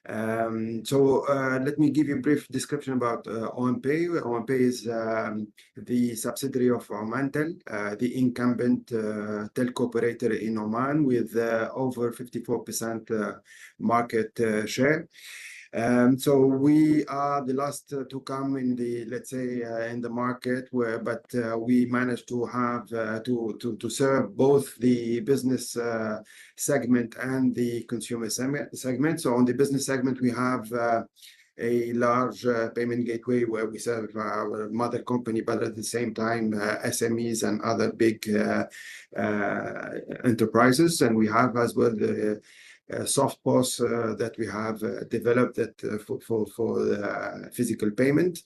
Let me give you a brief description about OMPay. OMPay is the subsidiary of Omantel, the incumbent telco operator in Oman with over 54% market share. So we are the last to come in the, let's say, in the market, but we managed to have to serve both the business segment and the consumer segment. So on the business segment, we have a large payment gateway where we serve our mother company, but at the same time SMEs and other big enterprises. And we have as well the soft POS that we have developed that for physical payment.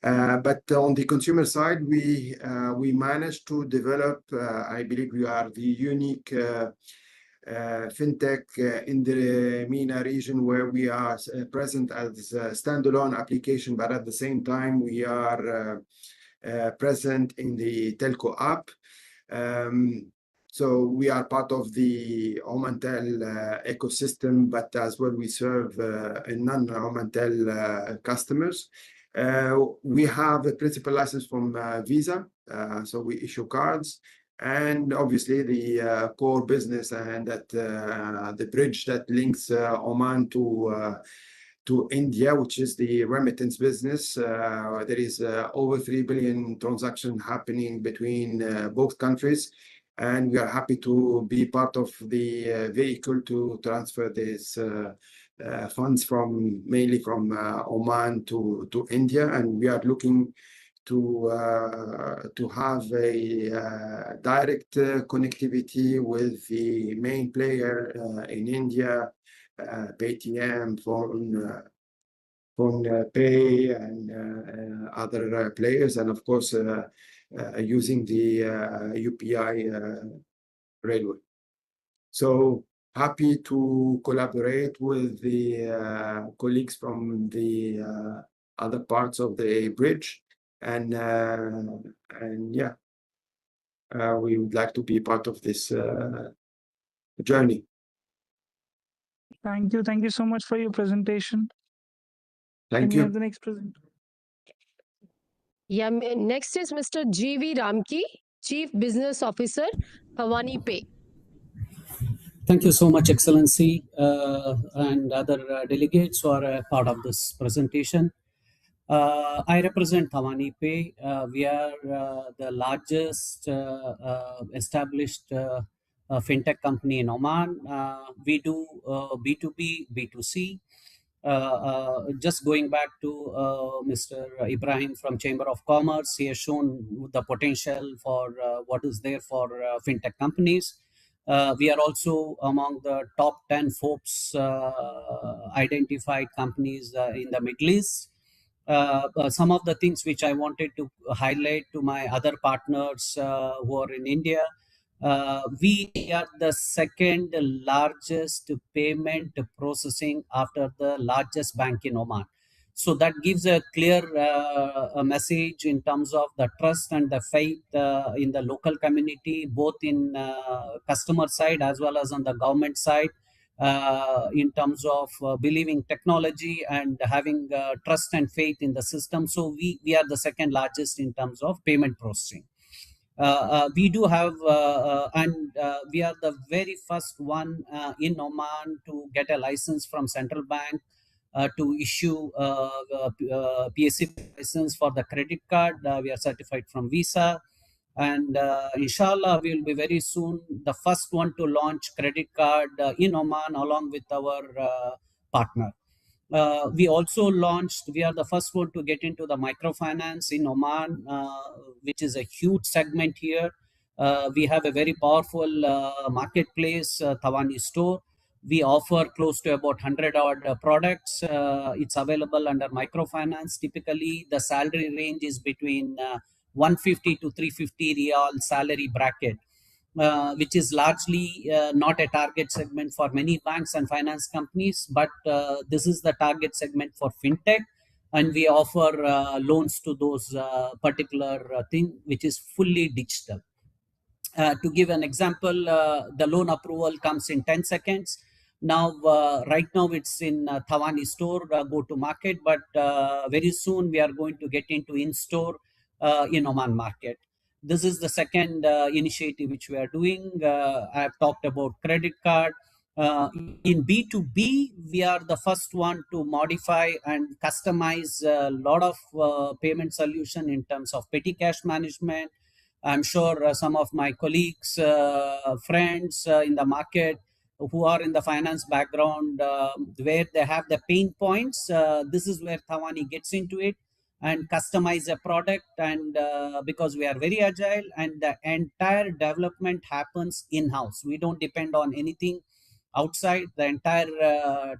But on the consumer side, we managed to develop, I believe we are the unique Fintech in the MENA region where we are present as a standalone application, but at the same time, we are present in the telco app. So we are part of the Omantel ecosystem, but as well we serve non-Omantel customers. We have a principal license from Visa, so we issue cards. And obviously the core business and that the bridge that links Oman to India, which is the remittance business. There is over 3 billion transactions happening between both countries. And we are happy to be part of the vehicle to transfer these funds mainly from Oman to India. And we are looking to have a direct connectivity with the main player in India, Paytm, Phone Pay, and other players, and of course using the UPI railway. So happy to collaborate with the colleagues from the other parts of the bridge, and yeah, we would like to be part of this journey. Thank you. Thank you so much for your presentation. Thank Can we you. have the next presenter? Yeah, next is Mr. G.V. Ramki, Chief Business Officer, Thawani Pay. Thank you so much, Excellency, and other delegates who are a part of this presentation. I represent Thawani Pay. We are the largest established fintech company in Oman. We do B2B, B2C. Just going back to Mr. Ibrahim from Chamber of Commerce, he has shown the potential for what is there for fintech companies. We are also among the top 10 Forbes identified companies in the Middle East. Some of the things which I wanted to highlight to my other partners who are in India, we are the second largest payment processing after the largest bank in Oman. So that gives a clear a message in terms of the trust and the faith in the local community, both in customer side as well as on the government side, in terms of believing technology and having trust and faith in the system. So we are the second largest in terms of payment processing. We do have, and we are the very first one in Oman to get a license from central bank to issue PSC license for the credit card. We are certified from Visa. And inshallah, we will be very soon the first one to launch credit card in Oman along with our partner. We also launched, we are the first one to get into the microfinance in Oman, which is a huge segment here. We have a very powerful marketplace, Thawani Store. We offer close to about 100 odd products. It's available under microfinance. Typically, the salary range is between 150 to 350 real salary bracket, which is largely not a target segment for many banks and finance companies, but this is the target segment for fintech, and we offer loans to those particular thing, which is fully digital. To give an example, the loan approval comes in 10 seconds. Now, right now it's in Thawani Store, go to market, but very soon we are going to get into in-store in Oman market. This is the second initiative which we are doing. I have talked about credit card. In B2B, we are the first one to modify and customize a lot of payment solution in terms of petty cash management. I'm sure some of my colleagues, friends in the market who are in the finance background, where they have the pain points, this is where Thawani gets into it and customize a product. And because we are very agile and the entire development happens in-house, we don't depend on anything outside. The entire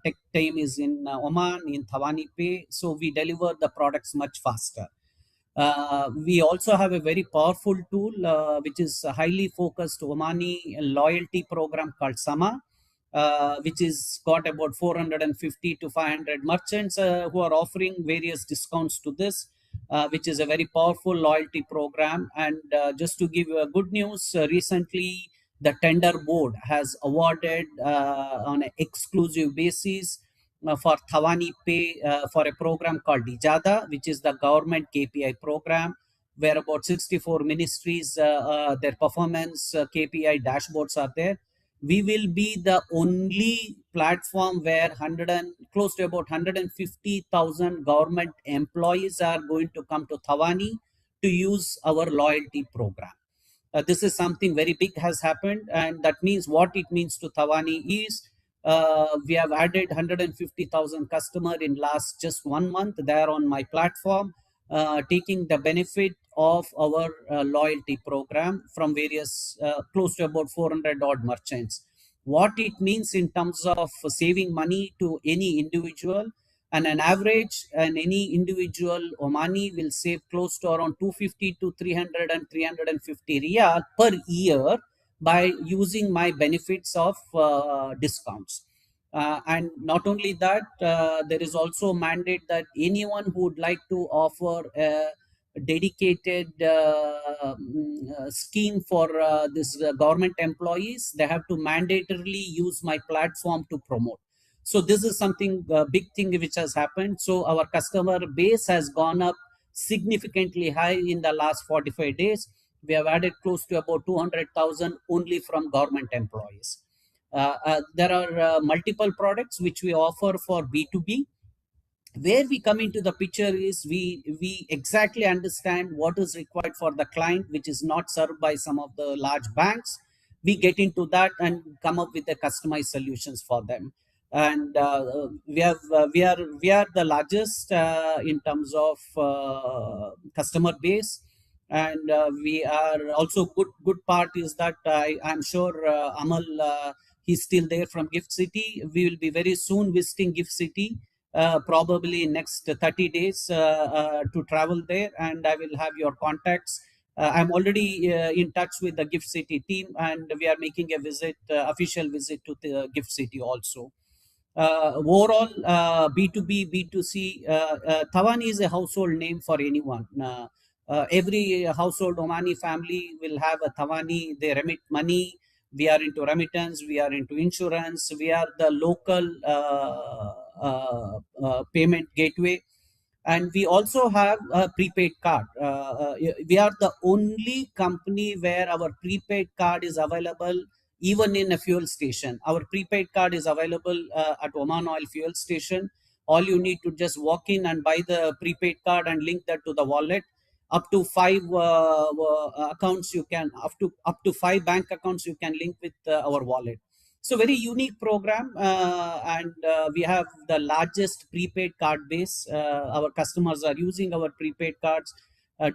tech team is in Oman, in Thawani Pay, so we deliver the products much faster. We also have a very powerful tool which is a highly focused Omani loyalty program called Sama, which is got about 450 to 500 merchants who are offering various discounts to this, which is a very powerful loyalty program. And just to give you a good news, recently the tender board has awarded on an exclusive basis for Thawani Pay for a program called Ijada, which is the government KPI program, where about 64 ministries, their performance KPI dashboards are there. We will be the only platform where close to about 150,000 government employees are going to come to Thawani to use our loyalty program. This is something very big has happened, and that means what it means to Thawani is we have added 150,000 customer in last just 1 month. They are on my platform, taking the benefit of our loyalty program from various close to about 400 odd merchants. What it means in terms of saving money to any individual, and an average, and any individual Omani will save close to around 250 to 300 and 350 riyal per year by using my benefits of discounts. And not only that, there is also a mandate that anyone who would like to offer a dedicated scheme for this government employees, they have to mandatorily use my platform to promote. So this is something big thing which has happened. So our customer base has gone up significantly high in the last 45 days. We have added close to about 200,000 only from government employees. There are multiple products which we offer for B2B. Where we come into the picture is we exactly understand what is required for the client, which is not served by some of the large banks. We get into that and come up with the customized solutions for them. And we are the largest in terms of customer base. And we are also good part is that I'm sure Amal, he's still there from Gift City. We will be very soon visiting Gift City, probably next 30 days to travel there, and I will have your contacts. I'm already in touch with the Gift City team, and we are making a visit, official visit to the Gift City also. Overall, B2B, B2C, Tawani is a household name for anyone. Every household Omani family will have a Tawani. They remit money. We are into remittance. We are into insurance. We are the local payment gateway. And we also have a prepaid card. We are the only company where our prepaid card is available even in a fuel station. Our prepaid card is available at Oman Oil fuel station. All you need to just walk in and buy the prepaid card and link that to the wallet. Up to five accounts you can, up to 5 bank accounts you can link with our wallet. So very unique program, and we have the largest prepaid card base. Our customers are using our prepaid cards,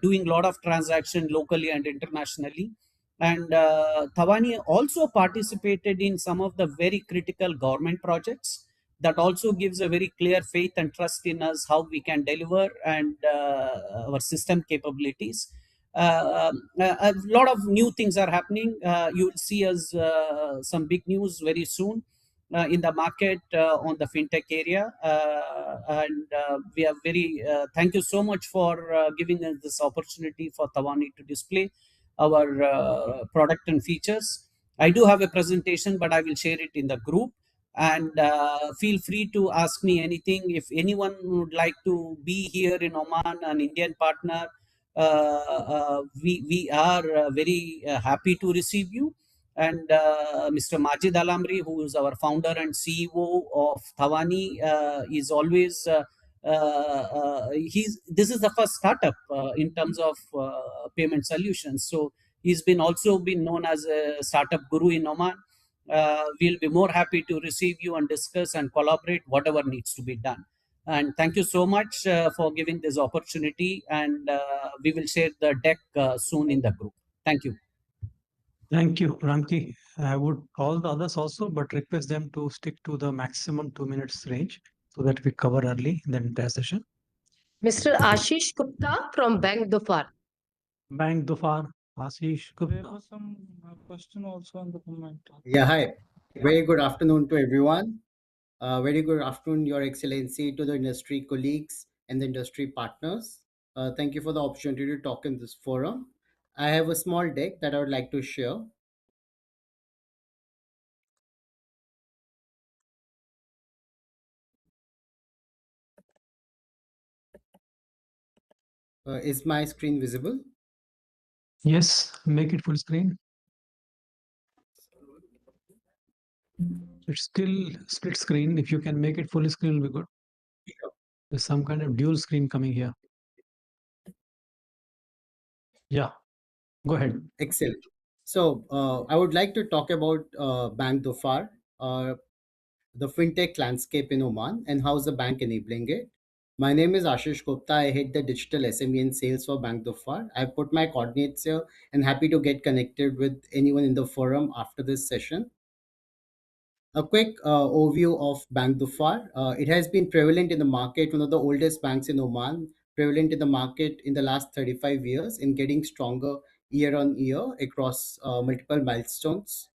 doing a lot of transaction locally and internationally. And Thawani also participated in some of the very critical government projects. That also gives a very clear faith and trust in us, how we can deliver and our system capabilities. A lot of new things are happening. You will see us some big news very soon in the market on the fintech area. And we are very thank you so much for giving us this opportunity for Tawani to display our product and features. I do have a presentation, but I will share it in the group. And feel free to ask me anything. If anyone would like to be here in Oman, an Indian partner, we are very happy to receive you. And Mr. Majid Alamri, who is our founder and CEO of Thawani, is always this is the first startup in terms of payment solutions. So he's been also been known as a startup guru in Oman. We'll be more happy to receive you and discuss and collaborate whatever needs to be done. And thank you so much for giving this opportunity. And we will share the deck soon in the group. Thank you. Thank you, Ramki. I would call the others also, but request them to stick to the maximum 2 minutes range so that we cover early in the entire session. Mr. Ashish Gupta from Bank Dufar. Bank Dufar, Ashish There Gupta. was some question also in the comment. Yeah, hi. Very good afternoon to everyone. Very good afternoon, Your Excellency, to the industry colleagues and the industry partners. Thank you for the opportunity to talk in this forum. I have a small deck that I would like to share. Is my screen visible? Yes, make it full screen. It's still split screen. If you can make it full screen, will be good. There's some kind of dual screen coming here. Yeah, go ahead. Excellent. So I would like to talk about Bank Dhofar, the fintech landscape in Oman, and how's the bank enabling it. My name is Ashish Gupta. I head the digital SME and sales for Bank Dhofar. I put my coordinates here and happy to get connected with anyone in the forum after this session. A quick overview of Bank Dhofar. It has been prevalent in the market, one of the oldest banks in Oman, prevalent in the market in the last 35 years, in getting stronger year on year across multiple milestones.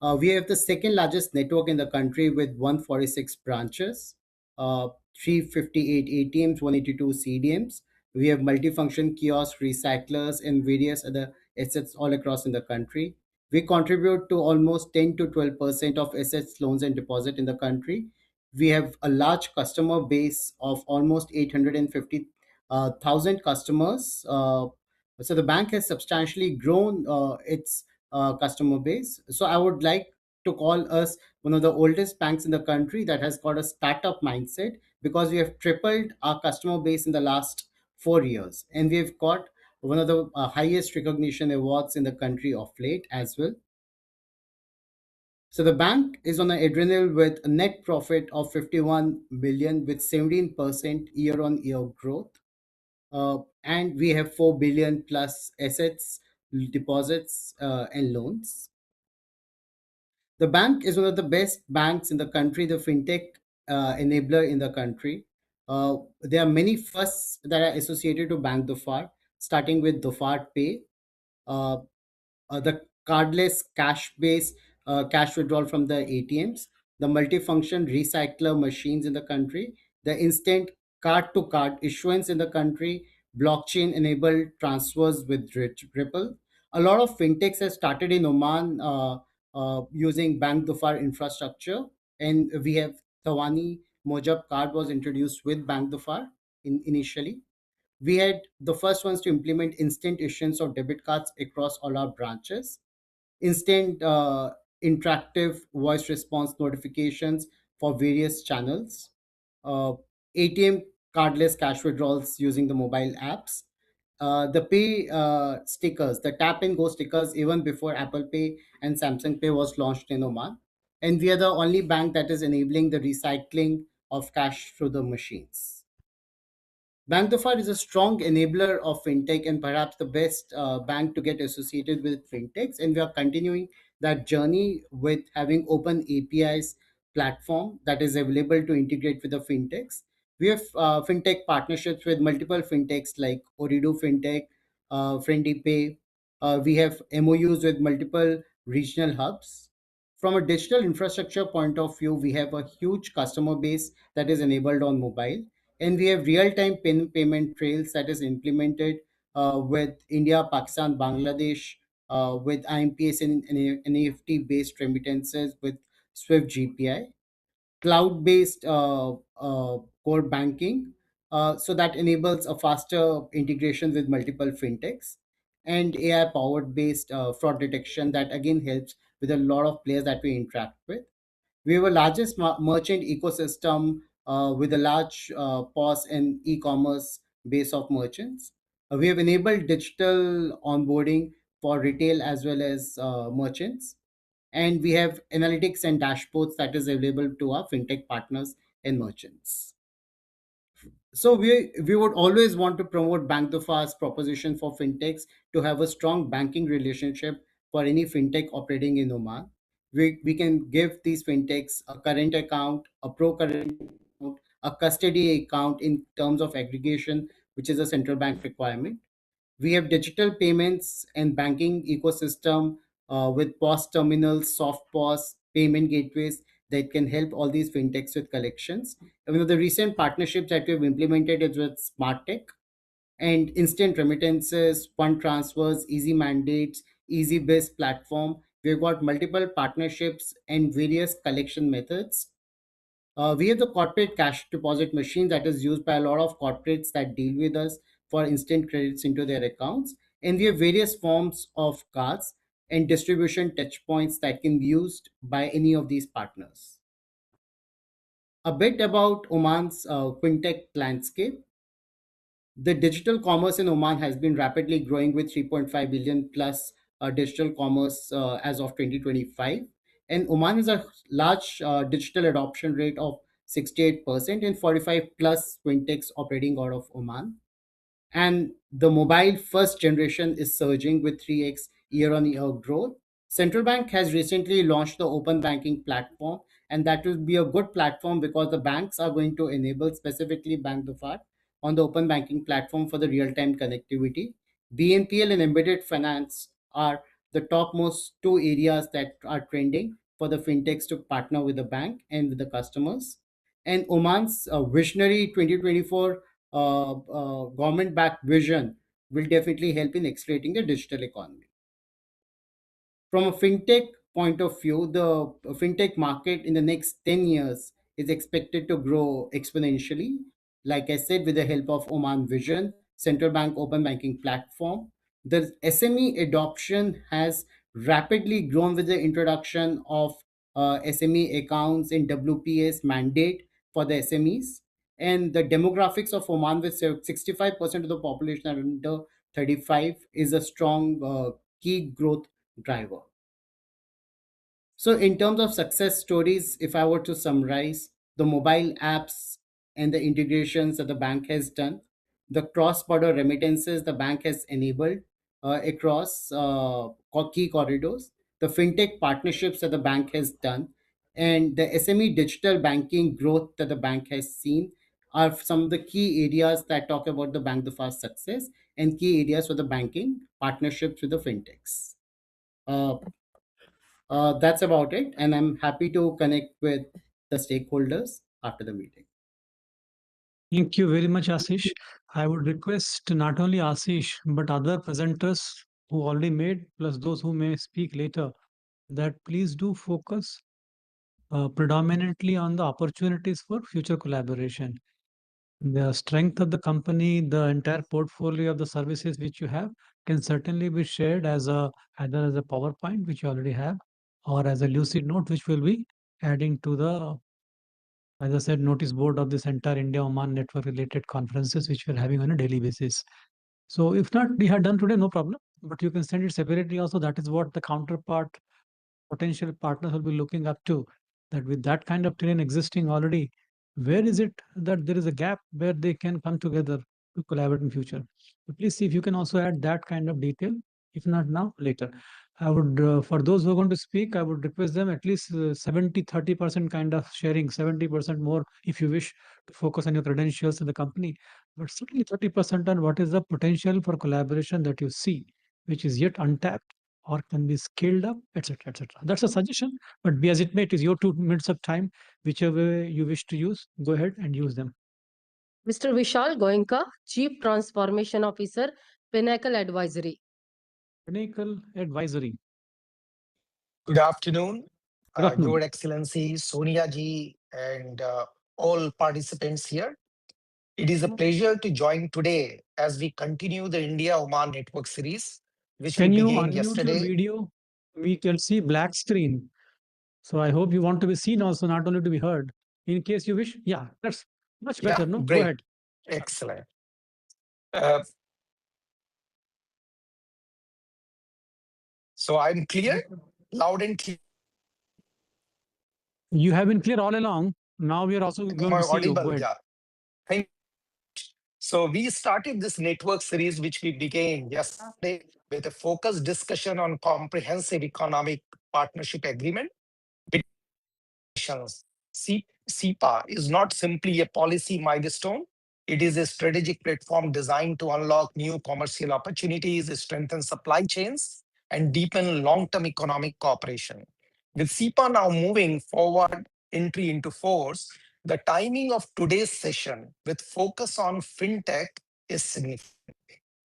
We have the second largest network in the country with 146 branches, 358 ATMs, 182 CDMs. We have multifunction kiosks, recyclers, and various other assets all across in the country. We contribute to almost 10 to 12% of assets, loans, and deposit in the country. We have a large customer base of almost 850,000 customers. So the bank has substantially grown its customer base. So I would like to call us one of the oldest banks in the country that has got a startup mindset, because we have tripled our customer base in the last 4 years, and we've got one of the highest recognition awards in the country of late as well. So the bank is on an adrenal with a net profit of 51 billion with 17% year-on-year growth. And we have 4 billion plus assets, deposits, and loans. The bank is one of the best banks in the country, the fintech enabler in the country. There are many firsts that are associated to Bank Dhofar, starting with Dhofar Pay, uh, the cardless cash-based cash withdrawal from the ATMs, the multifunction recycler machines in the country, the instant card-to-card issuance in the country, blockchain-enabled transfers with Ripple. A lot of fintechs have started in Oman using Bank Dhofar infrastructure, and we have Thawani Mojab card was introduced with Bank Dhofar initially. We had the first ones to implement instant issuance of debit cards across all our branches, instant interactive voice response notifications for various channels, uh, ATM cardless cash withdrawals using the mobile apps, the pay stickers, the tap and go stickers, even before Apple Pay and Samsung Pay was launched in Oman. And we are the only bank that is enabling the recycling of cash through the machines. Bank Dhofar is a strong enabler of fintech and perhaps the best bank to get associated with fintechs. And we are continuing that journey with having open APIs platform that is available to integrate with the fintechs. We have fintech partnerships with multiple fintechs like Oridu Fintech, Friendly Pay. We have MOUs with multiple regional hubs. From a digital infrastructure point of view, we have a huge customer base that is enabled on mobile, and we have real-time payment trails that is implemented with India, Pakistan, Bangladesh, with IMPS and NEFT based remittances with Swift GPI, cloud-based core banking, so that enables a faster integration with multiple fintechs. and AI powered based fraud detection that again helps with a lot of players that we interact with. We have a largest merchant ecosystem with a large POS and e-commerce base of merchants. We have enabled digital onboarding for retail as well as merchants, and we have analytics and dashboards that is available to our fintech partners and merchants. So we would always want to promote Bank the Fast proposition for fintechs to have a strong banking relationship for any fintech operating in Oman. We can give these fintechs a current account, a pro current account, a custody account in terms of aggregation, which is a central bank requirement. We have digital payments and banking ecosystem with POS terminals, soft POS, payment gateways that can help all these fintechs with collections. And one of the recent partnerships that we've implemented is with Smart Tech and instant remittances, fund transfers, easy mandates, easy biz platform. We've got multiple partnerships and various collection methods. We have the corporate cash deposit machine that is used by a lot of corporates that deal with us for instant credits into their accounts. And we have various forms of cards and distribution touch points that can be used by any of these partners. A bit about Oman's fintech landscape. The digital commerce in Oman has been rapidly growing with 3.5 billion plus digital commerce as of 2025. And Oman has a large digital adoption rate of 68% and 45 plus fintechs operating out of Oman. And the mobile first generation is surging with 3x year on year growth. Central Bank has recently launched the open banking platform, and that will be a good platform because the banks are going to enable specifically Bank Dufat on the open banking platform for the real time connectivity. BNPL and embedded finance are the topmost two areas that are trending for the fintechs to partner with the bank and with the customers. And Oman's visionary 2024 government-backed vision will definitely help in accelerating the digital economy. From a fintech point of view, the fintech market in the next 10 years is expected to grow exponentially. Like I said, with the help of Oman Vision, central bank open banking platform, the SME adoption has rapidly grown with the introduction of SME accounts in WPS mandate for the SMEs. And the demographics of Oman, with 65% of the population are under 35, is a strong key growth driver. So, in terms of success stories, if I were to summarize the mobile apps and the integrations that the bank has done, the cross border remittances the bank has enabled across key corridors, the fintech partnerships that the bank has done, and the SME digital banking growth that the bank has seen are some of the key areas that talk about the Bank the Fast success and key areas for the banking partnerships with the fintechs. Uh, that's about it, and I'm happy to connect with the stakeholders after the meeting. Thank you very much, Ashish. I would request not only Ashish, but other presenters who already made, plus those who may speak later, that please do focus predominantly on the opportunities for future collaboration. The strength of the company, the entire portfolio of the services which you have can certainly be shared as a either as a PowerPoint, which you already have, or as a lucid note, which will be adding to the, as I said, notice board of this entire India-Oman network related conferences, which we're having on a daily basis. So if not, we had done today, no problem. But you can send it separately also. That is what the counterpart potential partners will be looking up to, that with that kind of terrain existing already, where is it that there is a gap where they can come together to collaborate in future. So please see if you can also add that kind of detail, if not now, later. I would, for those who are going to speak, I would request them at least 70-30% kind of sharing, 70% more if you wish to focus on your credentials in the company, but certainly 30% on what is the potential for collaboration that you see, which is yet untapped or can be scaled up, etc., etc. That's a suggestion, but be as it may, it is your 2 minutes of time. Whichever you wish to use, go ahead and use them. Mr. Vishal Goenka, Chief Transformation Officer, Pinnacle Advisory. Pinnacle Advisory. Good afternoon, Good afternoon. Your Excellency Sonia ji and all participants here. It is a pleasure to join today as we continue the India-Oman Network series which Can we you began unmute your yesterday. video? We can see black screen. So I hope you want to be seen also, not only to be heard. In case you wish, yeah, that's much Yeah, better. No, go great. ahead. Excellent. Uh, so I'm clear, loud and clear. You have been clear all along. Now we are also Am going I to see you. audible? Go ahead. Yeah. Thank you. So we started this network series, which we began yesterday with a focused discussion on comprehensive economic partnership agreement. CEPA is not simply a policy milestone. It is a strategic platform designed to unlock new commercial opportunities, strengthen supply chains, and deepen long-term economic cooperation. With CEPA now moving forward, entry into force, the timing of today's session with focus on fintech is significant.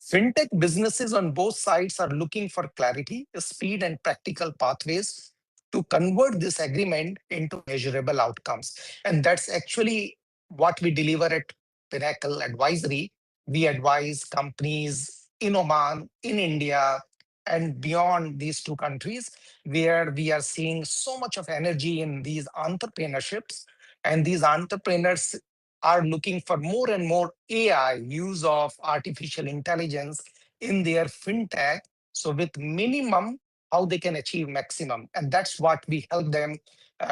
Fintech businesses on both sides are looking for clarity, speed, and practical pathways to convert this agreement into measurable outcomes. And that's actually what we deliver at Pinnacle Advisory. We advise companies in Oman, in India, and beyond these two countries, where we are seeing so much of energy in these entrepreneurships. And these entrepreneurs are looking for more and more AI, use of artificial intelligence in their fintech. So with minimum, how they can achieve maximum. And that's what we help them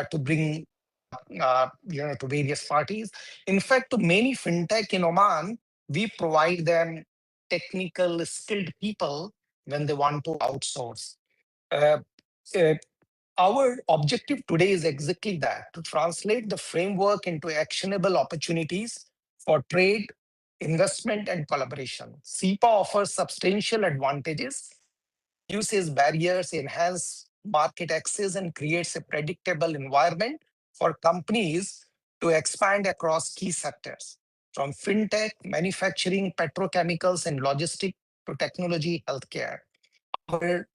to bring to various parties. In fact, to many fintech in Oman, we provide them technical skilled people when they want to outsource. Uh, uh, our objective today is exactly that, to translate the framework into actionable opportunities for trade, investment, and collaboration. CEPA offers substantial advantages, reduces barriers, enhance market access, and creates a predictable environment for companies to expand across key sectors, from fintech, manufacturing, petrochemicals, and logistics to technology, healthcare. However,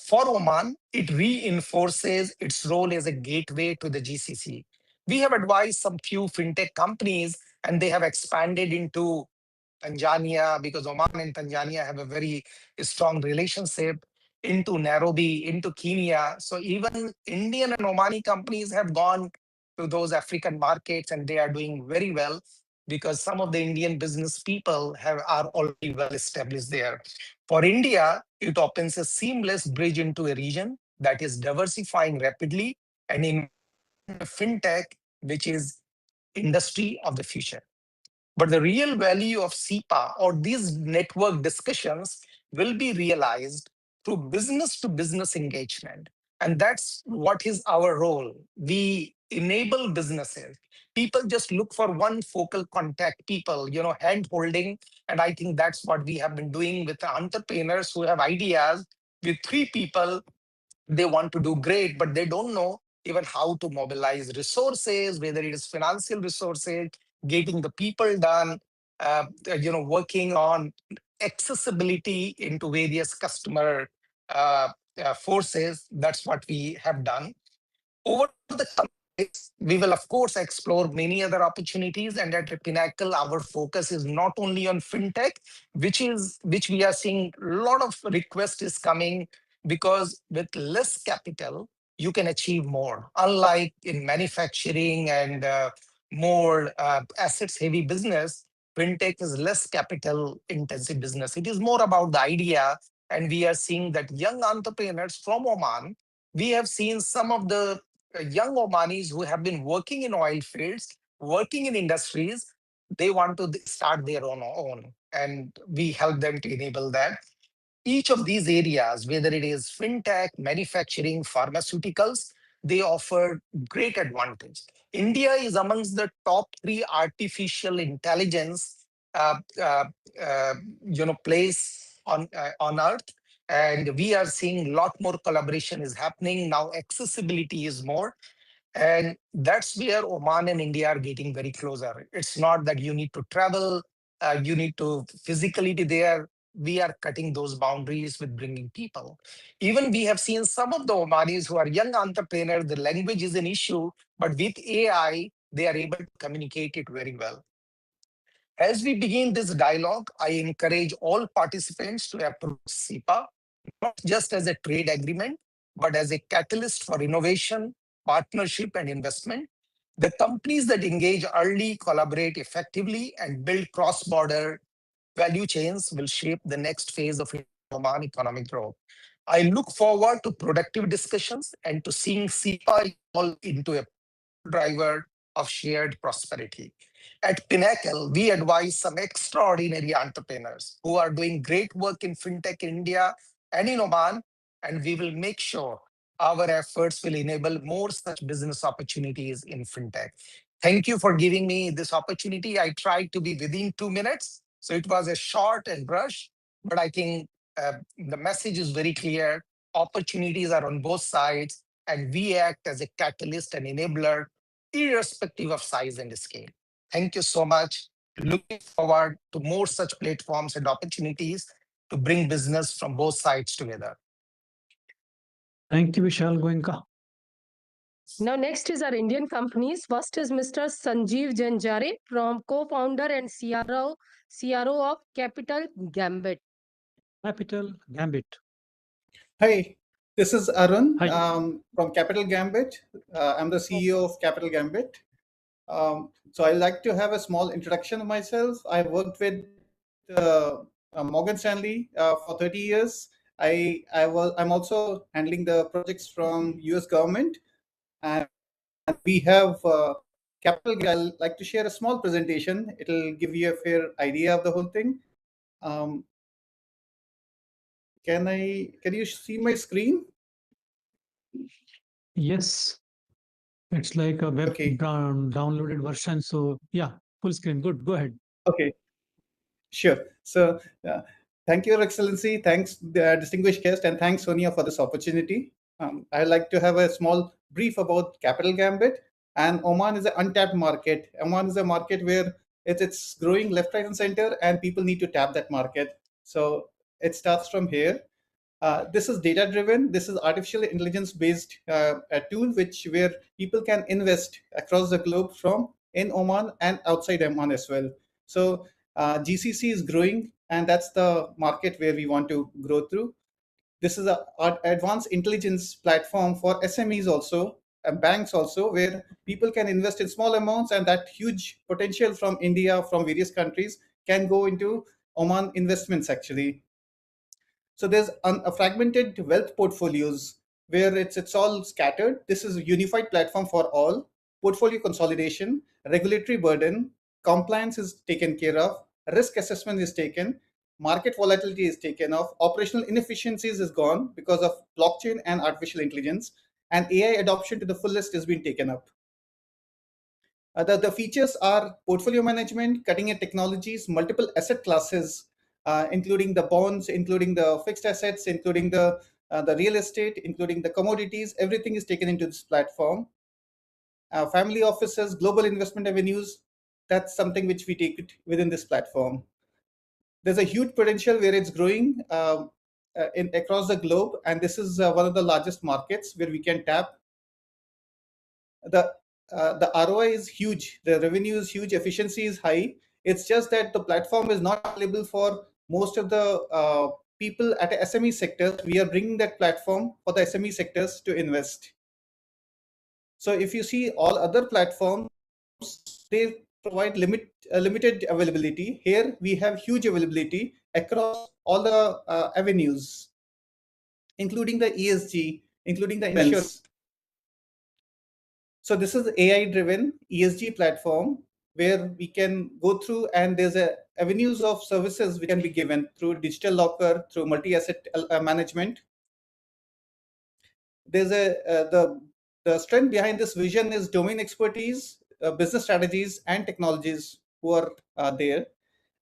for Oman, it reinforces its role as a gateway to the GCC. We have advised some few fintech companies, and they have expanded into Tanzania, because Oman and Tanzania have a very strong relationship, into Nairobi, into Kenya. So even Indian and Omani companies have gone to those African markets, and they are doing very well because some of the Indian business people are already well established there. For India, it opens a seamless bridge into a region that is diversifying rapidly and in fintech, which is industry of the future. But the real value of SEPA or these network discussions will be realized through business to business engagement. And that's what is our role. We enable businesses. People just look for one focal contact, people, hand holding. And I think that's what we have been doing with the entrepreneurs who have ideas. With three people, they want to do great, but they don't know even how to mobilize resources, whether it is financial resources, getting the people done, working on accessibility into various customer forces. That's what we have done. Over the coming days, we will, of course, explore many other opportunities. And at Pinnacle, our focus is not only on fintech, which we are seeing a lot of requests is coming, because with less capital, you can achieve more. Unlike in manufacturing and more assets heavy business, fintech is less capital intensive business. It is more about the idea. And we are seeing that young entrepreneurs from Oman, we have seen some of the young Omanis who have been working in oil fields, working in industries, they want to start their own. And we help them to enable that. Each of these areas, whether it is fintech, manufacturing, pharmaceuticals, they offer great advantage. India is amongst the top three artificial intelligence uh, place on earth. And we are seeing a lot more collaboration is happening now. Accessibility is more, and that's where Oman and India are getting very closer. It's not that you need to travel, you need to physically be there. We are cutting those boundaries with bringing people. Even we have seen some of the Omanis who are young entrepreneurs, the language is an issue, but with AI, they are able to communicate it very well. As we begin this dialogue, I encourage all participants to approach SEPA not just as a trade agreement, but as a catalyst for innovation, partnership, and investment. The companies that engage early, collaborate effectively, and build cross-border value chains will shape the next phase of Oman economic growth. I look forward to productive discussions and to seeing SEPA evolve into a driver of shared prosperity. At Pinnacle, we advise some extraordinary entrepreneurs who are doing great work in FinTech India and in Oman, and we will make sure our efforts will enable more such business opportunities in FinTech. Thank you for giving me this opportunity. I tried to be within 2 minutes, so it was a short and rush, but I think the message is very clear. Opportunities are on both sides, and we act as a catalyst and enabler, irrespective of size and scale. Thank you so much. Looking forward to more such platforms and opportunities to bring business from both sides together. Thank you, Vishal Goenka. Now, next is our Indian companies. First is Mr. Sanjeev Janjare, from co-founder and CRO of Capital Gambit. Capital Gambit. Hi, this is Arun Hi. from Capital Gambit. I'm the CEO of Capital Gambit. So I'd like to have a small introduction of myself. I worked with Morgan Stanley for 30 years. I'm also handling the projects from US government, and we have Capital. I'd like to share a small presentation. It'll give you a fair idea of the whole thing. Can you see my screen? Yes. It's like a web Okay. downloaded version. So yeah, full screen. Good. Go ahead. Okay. Sure. So thank you, Your Excellency. Thanks, distinguished guest, and thanks, Sonia, for this opportunity. I'd like to have a small brief about Capital Gambit. And Oman is an untapped market. Oman is a market where it's growing left, right, and center, and people need to tap that market. So it starts from here. This is data driven. This is artificial intelligence based a tool where people can invest across the globe from in Oman and outside Oman as well. So GCC is growing, and that's the market where we want to grow through. This is an advanced intelligence platform for SMEs also, and banks also, where people can invest in small amounts, and that huge potential from India, from various countries, can go into Oman investments actually. So there's a fragmented wealth portfolios where it's all scattered. This is a unified platform for all. Portfolio consolidation, regulatory burden, compliance is taken care of, risk assessment is taken, market volatility is taken off, operational inefficiencies is gone because of blockchain and artificial intelligence, and AI adoption to the fullest has been taken up. The features are portfolio management, cutting-edge technologies, multiple asset classes, including the bonds, including the fixed assets, including the real estate, including the commodities. Everything is taken into this platform. Family offices, global investment avenues, that's something which we take it within this platform. There's a huge potential where it's growing across the globe, and this is one of the largest markets where we can tap. The ROI is huge, the revenue is huge, efficiency is high. It's just that the platform is not available for most of the people at the SME sector. We are bringing that platform for the SME sectors to invest. So if you see all other platforms, they provide limited availability. Here we have huge availability across all the avenues, including the ESG, including the insurance. So this is AI-driven ESG platform where we can go through, and there's avenues of services which can be given through digital locker, through multi-asset management. There's the strength behind this vision is domain expertise, business strategies, and technologies who are there.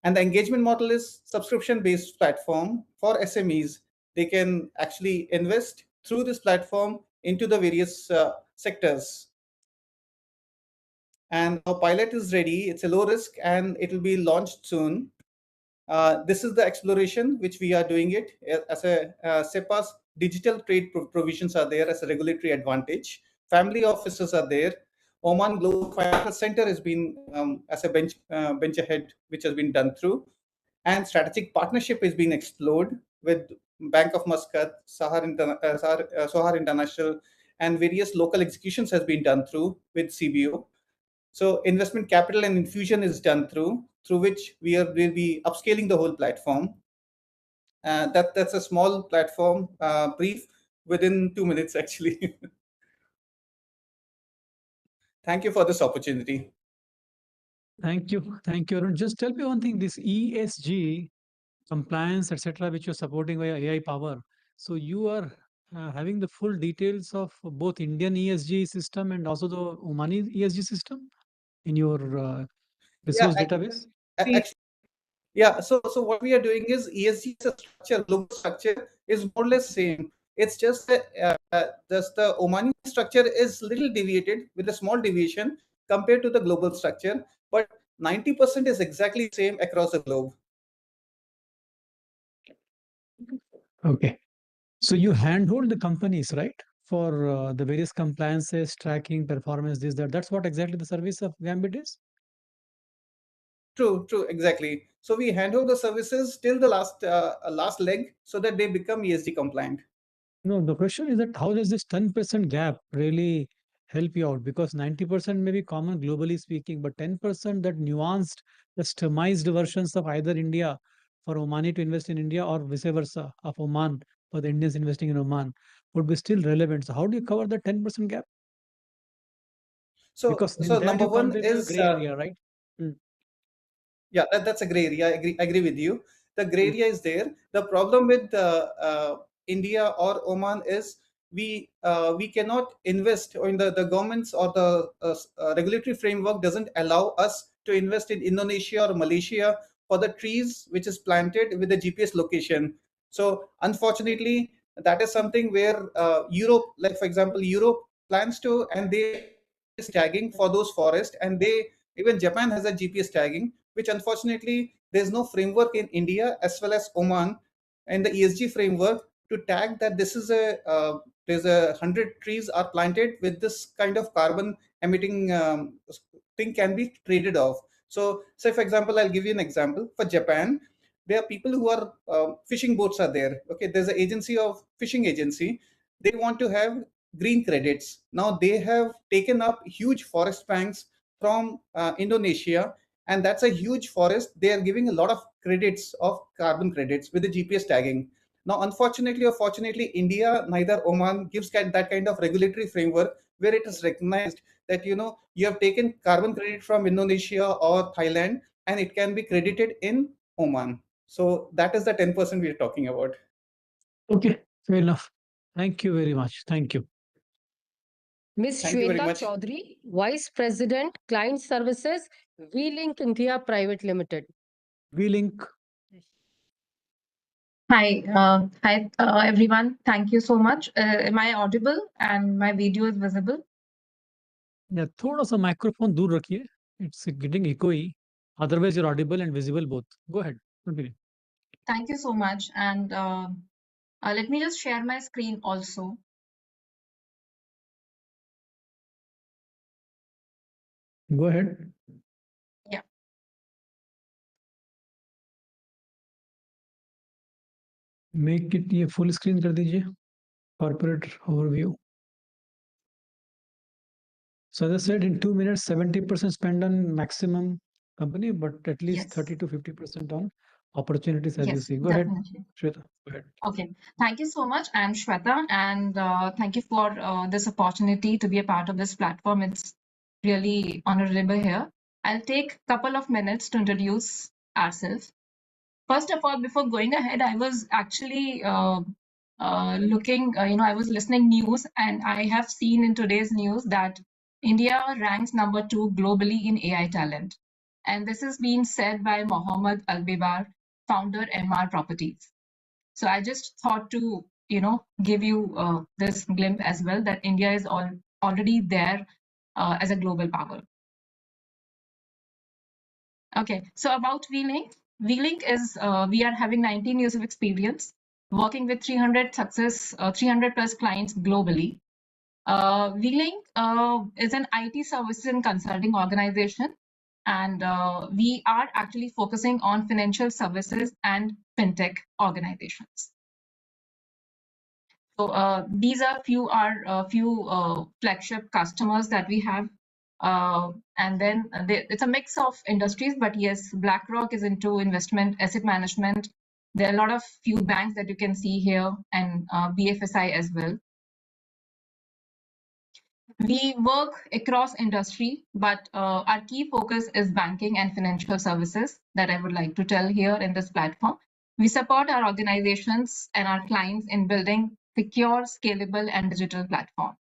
And the engagement model is subscription-based platform for SMEs. They can actually invest through this platform into the various sectors. And our pilot is ready. It's a low risk, and it will be launched soon. This is the exploration which we are doing it as a SEPA's digital trade provisions are there as a regulatory advantage. Family offices are there. Oman Global Financial Center has been as a bench ahead, which has been done through. And strategic partnership is being explored with Bank of Muscat, Sohar International, and various local executions has been done through with CBO. So investment capital and infusion is done through which will be upscaling the whole platform. That's a small platform brief within 2 minutes actually. Thank you for this opportunity. Thank you. Thank you, Arun. Just tell me one thing, this ESG compliance, etc., which you're supporting via AI power. So you are having the full details of both Indian ESG system and also the Omani ESG system in your resource database? Yeah, so what we are doing is ESG as a structure, global structure is more or less same. It's just that the Omani structure is little deviated with a small deviation compared to the global structure, but 90% is exactly same across the globe. Okay. So you handhold the companies, right? For the various compliances, tracking, performance, this, that. That's what exactly the service of Gambit is? True, exactly. So we hand over the services till the last leg so that they become ESG compliant. No, the question is that how does this 10% gap really help you out? Because 90% may be common globally speaking, but 10% that nuanced, customized versions of either India for Omani to invest in India or vice versa of Oman for the Indians investing in Oman would be still relevant. So how do you cover the 10% gap? So, Because in so that number you one can't be a is gray area, right? yeah, that's a gray area. I agree with you. The gray area is there. The problem with India or Oman is we cannot invest, or in the governments or the regulatory framework doesn't allow us to invest in Indonesia or Malaysia for the trees which is planted with the GPS location. So unfortunately, that is something where Europe, like for example, Europe plans to, and they is tagging for those forests, and they even Japan has a GPS tagging, which unfortunately there's no framework in India as well as Oman and the ESG framework to tag that this is there's 100 trees are planted with this kind of carbon emitting thing can be traded off. So say for example, I'll give you an example. For Japan, there are people who are fishing boats are there. Okay, there's an agency of fishing agency. They want to have green credits. Now they have taken up huge forest banks from Indonesia, and that's a huge forest. They are giving a lot of credits of carbon credits with the GPS tagging. Now, unfortunately or fortunately, India, neither Oman gives that kind of regulatory framework where it is recognized that you have taken carbon credit from Indonesia or Thailand, and it can be credited in Oman. So that is the 10% we are talking about. Okay, fair enough. Thank you very much. Thank you. Ms. Thank you very Shweta much. Chaudhary, Vice President, Client Services, V-Link India Private Limited. V-Link. Hi, everyone. Thank you so much. Am I audible and my video is visible? Yeah, थोड़ा सा microphone दूर रखिए. It's getting echoey. Otherwise, you're audible and visible both. Go ahead. Continue. Thank you so much. And let me just share my screen also. Go ahead. Yeah. Make it ये full screen कर दीजिए. Corporate overview. So as I said, in 2 minutes, 70% spend on maximum company, but at least 30 to 50% on opportunities as you Yes, see. Go definitely. ahead, Shweta. Go ahead. Okay, thank you so much. I'm Shweta, and thank you for this opportunity to be a part of this platform. It's really honorable here. I'll take a couple of minutes to introduce ourselves. First of all, before going ahead, I was actually looking, I was listening news, and I have seen in today's news that India ranks number 2 globally in AI talent. And this is being said by Mohammed Albibar, founder MR Properties. So I just thought to, give you this glimpse as well that India is already there as a global power. Okay, so about V-Link. V-Link is, we are having 19 years of experience working with 300 plus clients globally. V-Link is an IT services and consulting organization, and we are actually focusing on financial services and fintech organizations. So these are few flagship customers that we have. And then it's a mix of industries, but yes, BlackRock is into investment, asset management. There are a lot of few banks that you can see here, and BFSI as well. We work across industry, but our key focus is banking and financial services that I would like to tell here in this platform. We support our organizations and our clients in building secure, scalable, and digital platforms.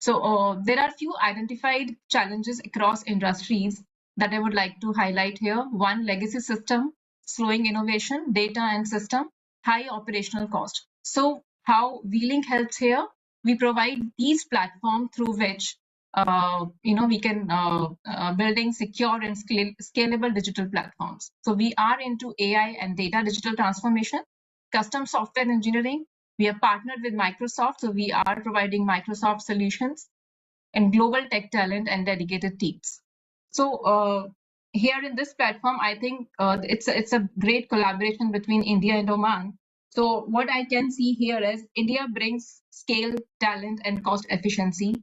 So there are few identified challenges across industries that I would like to highlight here. One, legacy system, slowing innovation, data and system, high operational cost. So how V-Link helps here? We provide these platforms through which we can building secure and scalable digital platforms. So we are into AI and data digital transformation, custom software engineering. We are partnered with Microsoft, so we are providing Microsoft solutions and global tech talent and dedicated teams. So here in this platform, I think it's a great collaboration between India and Oman. So what I can see here is India brings scale, talent, and cost efficiency,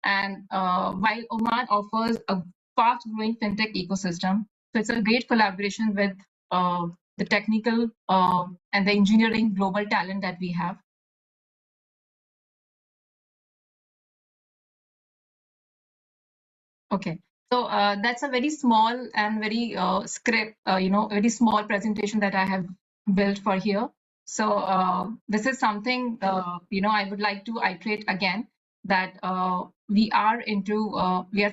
and while Oman offers a fast-growing fintech ecosystem. So it's a great collaboration with the technical and the engineering global talent that we have. Okay, so that's a very small and very very small presentation that I have built for here. So this is something I would like to iterate again, that we are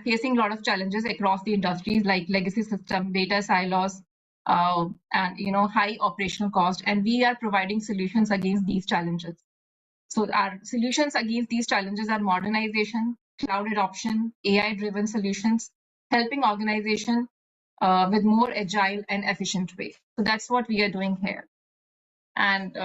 facing a lot of challenges across the industries, like legacy system, data silos, and high operational cost, and we are providing solutions against these challenges. So our solutions against these challenges are modernization, cloud adoption, AI-driven solutions, helping organization with more agile and efficient way. So that's what we are doing here. And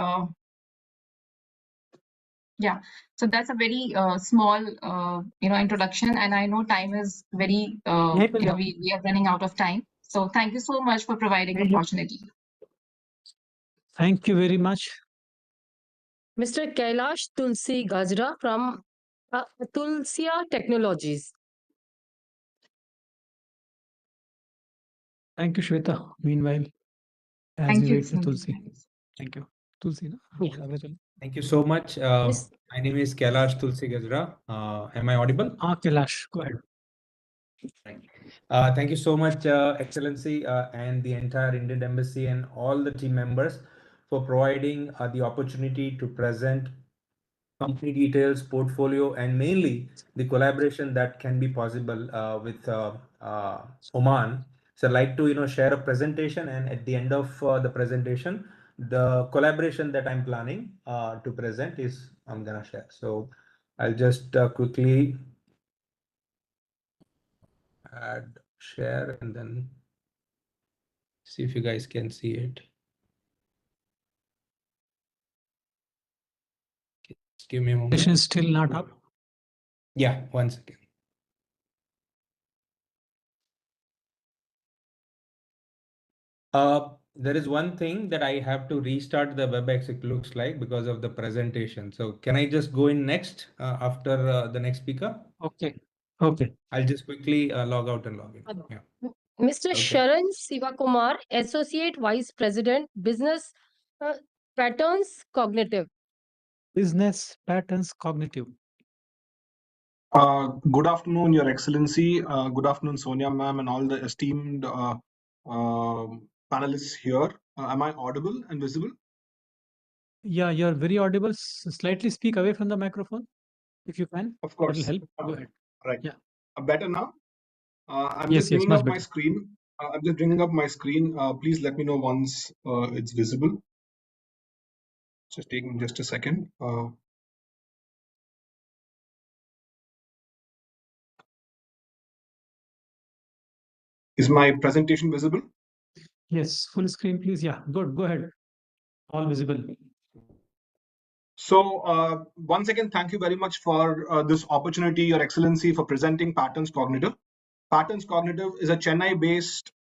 yeah, so that's a very small introduction. And I know time is very we are running out of time. So thank you so much for providing the opportunity. Thank you very much. Mr. Kailash Tulsi Gajra from Tulsia Technologies. Thank you, Shweta. Meanwhile, as Thank we you, wait for Cindy. Tulsi. Thank you. Tulsi. Thank you so much. My name is Kailash Tulsi Gajra. Am I audible? Kailash, go ahead. Thank you so much, Excellency, and the entire Indian Embassy and all the team members for providing the opportunity to present company details, portfolio, and mainly the collaboration that can be possible with Oman. So I'd like to share a presentation, and at the end of the presentation, the collaboration that I'm planning to present is I'm gonna share. So I'll just quickly add share and then see if you guys can see it. Just give me a moment. Presentation is still not up. Yeah, 1 second. There is one thing that I have to restart the WebEx, it looks like, because of the presentation. So can I just go in next after the next speaker? Okay. Okay. I'll just quickly log out and log in. Yeah. Mr. Okay. Sharan Sivakumar, Associate Vice President, Business Patterns Cognitive. Business Patterns Cognitive. Good afternoon, Your Excellency. Good afternoon, Sonia ma'am, and all the esteemed panelists here. Am I audible and visible? Yeah, you're very audible. Slightly speak away from the microphone, if you can. Of course. That'll help. Go ahead. Right. Yeah. Better now? I'm Yes, just yes, bringing much up my better. screen. I'm just bringing up my screen. Please let me know once it's visible. Just taking just a second. Is my presentation visible? Yes, full screen, please. Yeah, good. Go ahead. All visible. So once again, thank you very much for this opportunity, Your Excellency, for presenting Patterns Cognitive. Patterns Cognitive is a Chennai-based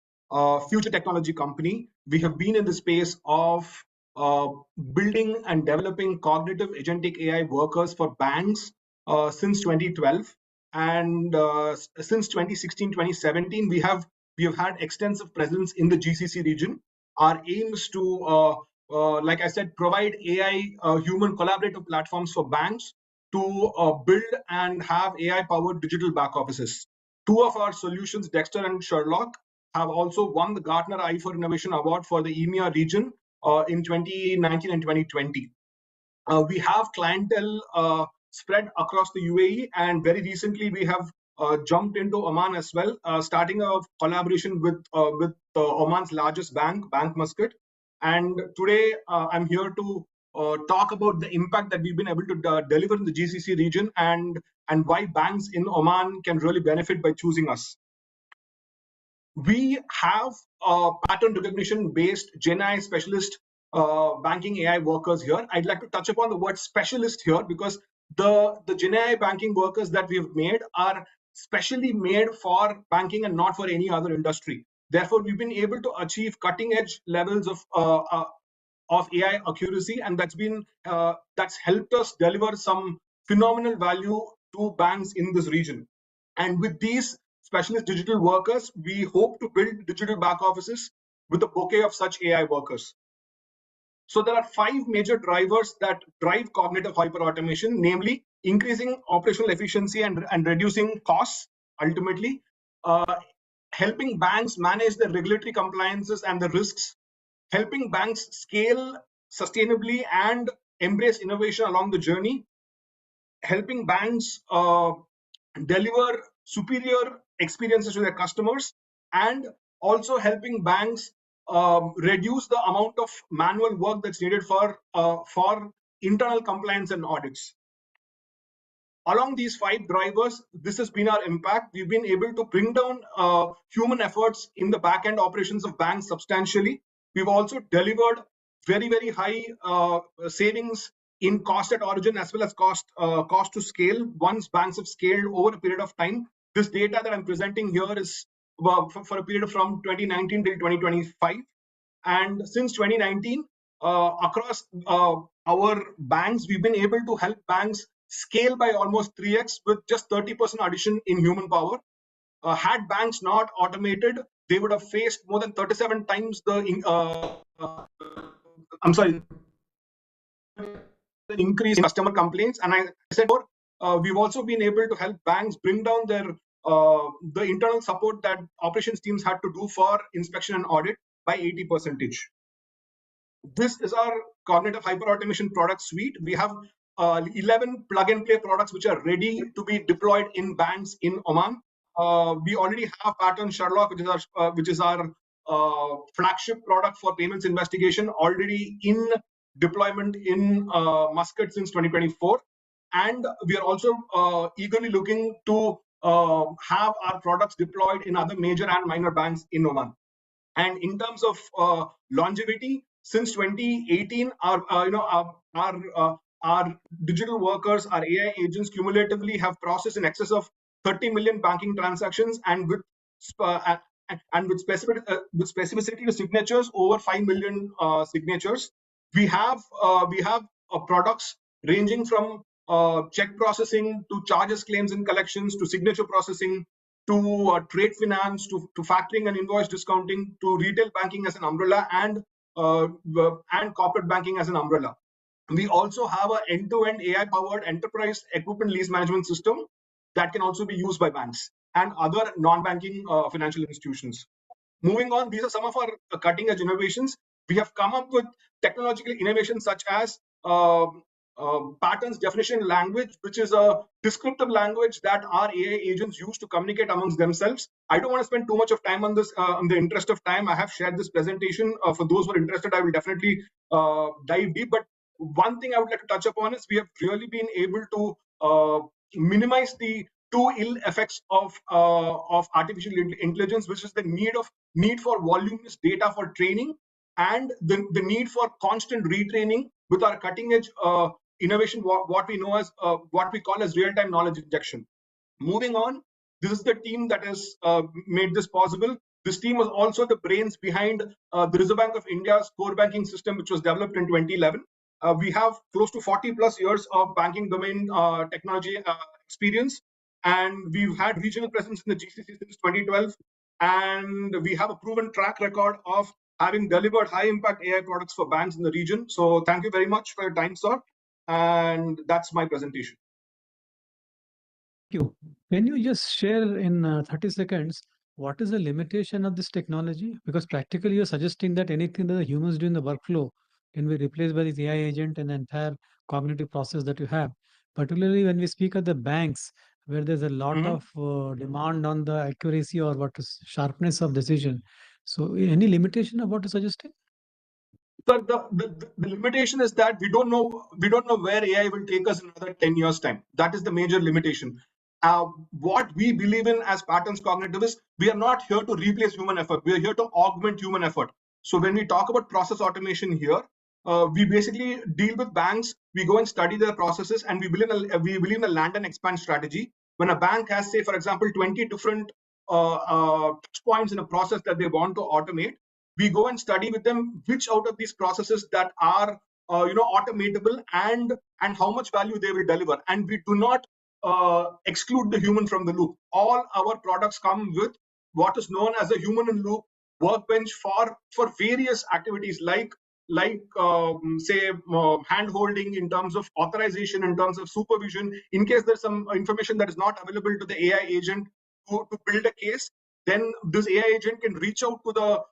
future technology company. We have been in the space of building and developing cognitive agentic AI workers for banks since 2012, and since 2016, 2017, we have had extensive presence in the GCC region. Our aim is to, like I said, provide AI human collaborative platforms for banks to build and have AI-powered digital back offices. Two of our solutions, Dexter and Sherlock, have also won the Gartner i4 Innovation Award for the EMEA region in 2019 and 2020. We have clientele spread across the UAE, and very recently we have jumped into Oman as well, starting a collaboration with Oman's largest bank, Bank Muscat. And today I'm here to talk about the impact that we've been able to deliver in the GCC region, and why banks in Oman can really benefit by choosing us. We have pattern recognition based GenAI specialist banking AI workers here. I'd like to touch upon the word specialist here, because the GenAI banking workers that we've made are specially made for banking and not for any other industry. Therefore, we've been able to achieve cutting edge levels of AI accuracy, and that's helped us deliver some phenomenal value to banks in this region. And with these specialist digital workers, we hope to build digital back offices with a bouquet of such AI workers. So there are 5 major drivers that drive cognitive hyperautomation, namely increasing operational efficiency and reducing costs, ultimately, helping banks manage the regulatory compliances and the risks, helping banks scale sustainably and embrace innovation along the journey, helping banks deliver superior experiences to their customers, and also helping banks reduce the amount of manual work that's needed for internal compliance and audits. Along these 5 drivers, this has been our impact. We've been able to bring down human efforts in the back-end operations of banks substantially. We've also delivered very, very high savings in cost at origin as well as cost to scale once banks have scaled over a period of time. This data that I'm presenting here is for a period from 2019 till 2025. And since 2019, across our banks, we've been able to help banks scale by almost 3x with just 30% addition in human power. Had banks not automated, they would have faced more than 37 times the increase in customer complaints. And I said, we've also been able to help banks bring down their the internal support that operations teams had to do for inspection and audit by 80%. This is our cognitive hyperautomation product suite. We have 11 plug-and-play products which are ready to be deployed in banks in Oman. We already have Pattern Sherlock, which is our flagship product for payments investigation, already in deployment in Muscat since 2024. And we are also eagerly looking to have our products deployed in other major and minor banks in Oman. And in terms of longevity, since 2018, our digital workers, our AI agents, cumulatively have processed in excess of 30 million banking transactions, and with specificity to signatures, over 5 million signatures. We have products ranging from check processing to charges, claims, and collections, to signature processing, to trade finance, to factoring and invoice discounting, to retail banking as an umbrella, and corporate banking as an umbrella. We also have an end-to-end AI-powered enterprise equipment lease management system that can also be used by banks and other non-banking financial institutions. Moving on, these are some of our cutting-edge innovations. We have come up with technological innovations such as patterns definition language, which is a descriptive language that our AI agents use to communicate amongst themselves. I don't want to spend too much of time on this. In the interest of time, I have shared this presentation. For those who are interested, I will definitely dive deep. But one thing I would like to touch upon is we have really been able to minimize the 2 ill effects of artificial intelligence, which is the need for voluminous data for training, and the need for constant retraining with our cutting edge innovation, what we know as what we call as real-time knowledge injection. Moving on, this is the team that has made this possible. This team was also the brains behind the Reserve Bank of India's core banking system, which was developed in 2011. We have close to 40 plus years of banking domain technology experience, and we've had regional presence in the GCC since 2012. And we have a proven track record of having delivered high impact AI products for banks in the region. So thank you very much for your time, sir. And that's my presentation. Thank you. Can you just share in 30 seconds what is the limitation of this technology? Because practically you're suggesting that anything that the humans do in the workflow can be replaced by this AI agent and the entire cognitive process that you have. Particularly when we speak of the banks, where there's a lot of demand on the accuracy or what is sharpness of decision. So any limitation of what you're suggesting? But the limitation is that we don't know where AI will take us in another 10 years time. That is the major limitation. What we believe in as patterns cognitivists, we are not here to replace human effort. We are here to augment human effort. So when we talk about process automation here, we basically deal with banks. We go and study their processes, and we believe in a land and expand strategy. When a bank has, say, for example, 20 different touch points in a process that they want to automate, we go and study with them which out of these processes that are automatable and how much value they will deliver, and we do not exclude the human from the loop. All our products come with what is known as a human in loop workbench for various activities say hand holding, in terms of authorization, in terms of supervision, in case there's some information that is not available to the AI agent to build a case. Then this AI agent can reach out to the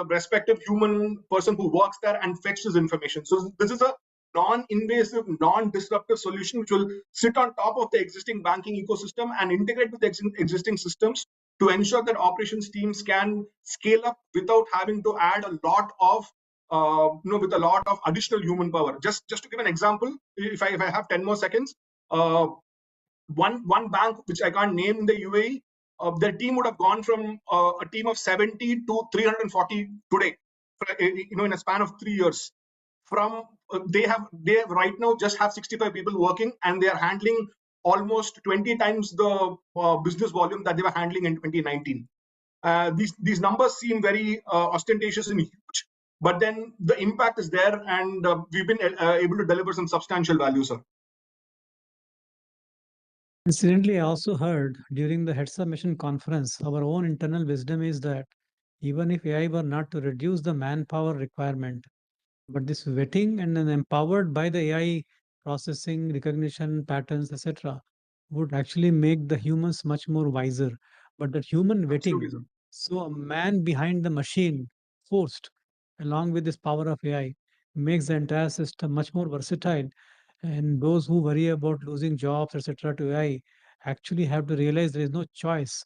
respective human person who works there and fetch this information. So this is a non-invasive, non-disruptive solution which will sit on top of the existing banking ecosystem and integrate with the existing systems to ensure that operations teams can scale up without having to add a lot of with a lot of additional human power. Just to give an example, if I have 10 more seconds, one bank which I can't name in the UAE, their team would have gone from a team of 70 to 340 today, in a span of 3 years. From they right now just have 65 people working, and they are handling almost 20 times the business volume that they were handling in 2019. These numbers seem very ostentatious and huge, but then the impact is there, and we've been able to deliver some substantial value, sir. Incidentally, I also heard during the Heads Up Mission conference, our own internal wisdom is that even if AI were not to reduce the manpower requirement, but this vetting and then empowered by the AI processing, recognition, patterns, etc., would actually make the humans much more wiser. But that human vetting, Absolutely, sir. so a man behind the machine forced, along with this power of AI, makes the entire system much more versatile. And those who worry about losing jobs, etc., to AI actually have to realize there is no choice,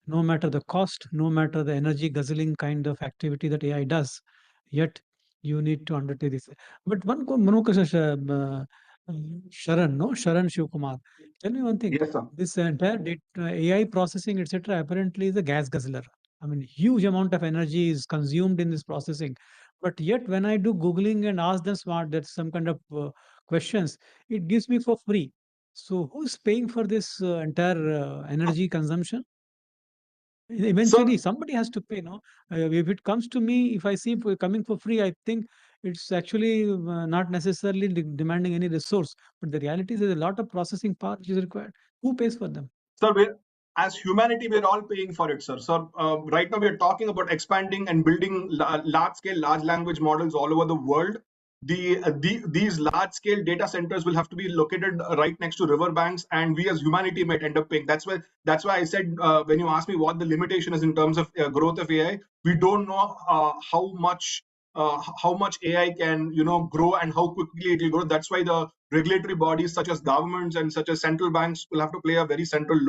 no matter the cost, no matter the energy guzzling kind of activity that AI does. Yet you need to undertake this. But Sharan, no? Sharan Shivkumar. Tell me one thing. Yes, sir. This entire AI processing, etc., apparently is a gas guzzler. I mean, huge amount of energy is consumed in this processing. But yet, when I do Googling and ask them there's some kind of questions, it gives me for free. So who's paying for this entire energy consumption? Eventually, So somebody has to pay, no? If it comes to me, if I see coming for free, I think it's actually not necessarily demanding any resource. But the reality is there's a lot of processing power which is required. Who pays for them? Sir, as humanity, we're all paying for it, sir. So right now we're talking about expanding and building large-scale, large language models all over the world. These large-scale data centers will have to be located right next to riverbanks, and we as humanity might end up paying. That's why I said when you asked me what the limitation is in terms of growth of AI, we don't know how much AI can grow and how quickly it will grow. That's why the regulatory bodies such as governments and such as central banks will have to play a very central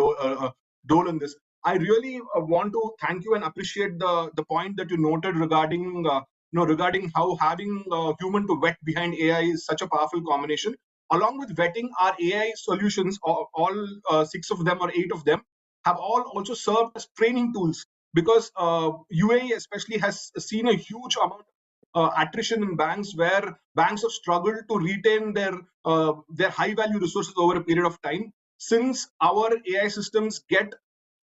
role in this. I really want to thank you and appreciate the point that you noted regarding regarding how having human to vet behind AI is such a powerful combination. Along with vetting, our AI solutions, all 6 of them or 8 of them, have all also served as training tools, because UAE especially has seen a huge amount attrition in banks, where banks have struggled to retain their high value resources over a period of time. Since our AI systems get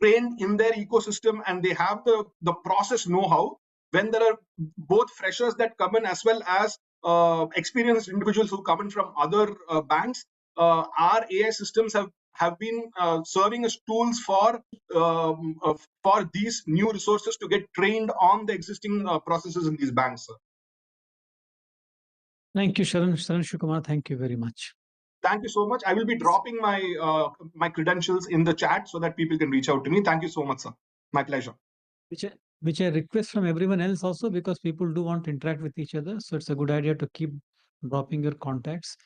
trained in their ecosystem and they have the process know-how, when there are both freshers that come in as well as experienced individuals who come in from other banks, our AI systems have been serving as tools for these new resources to get trained on the existing processes in these banks, sir. Thank you, Sharan Shukumar. Thank you very much. Thank you so much. I will be dropping my credentials in the chat so that people can reach out to me. Thank you so much, sir. My pleasure. Which I request from everyone else also, because people do want to interact with each other. So it's a good idea to keep dropping your contacts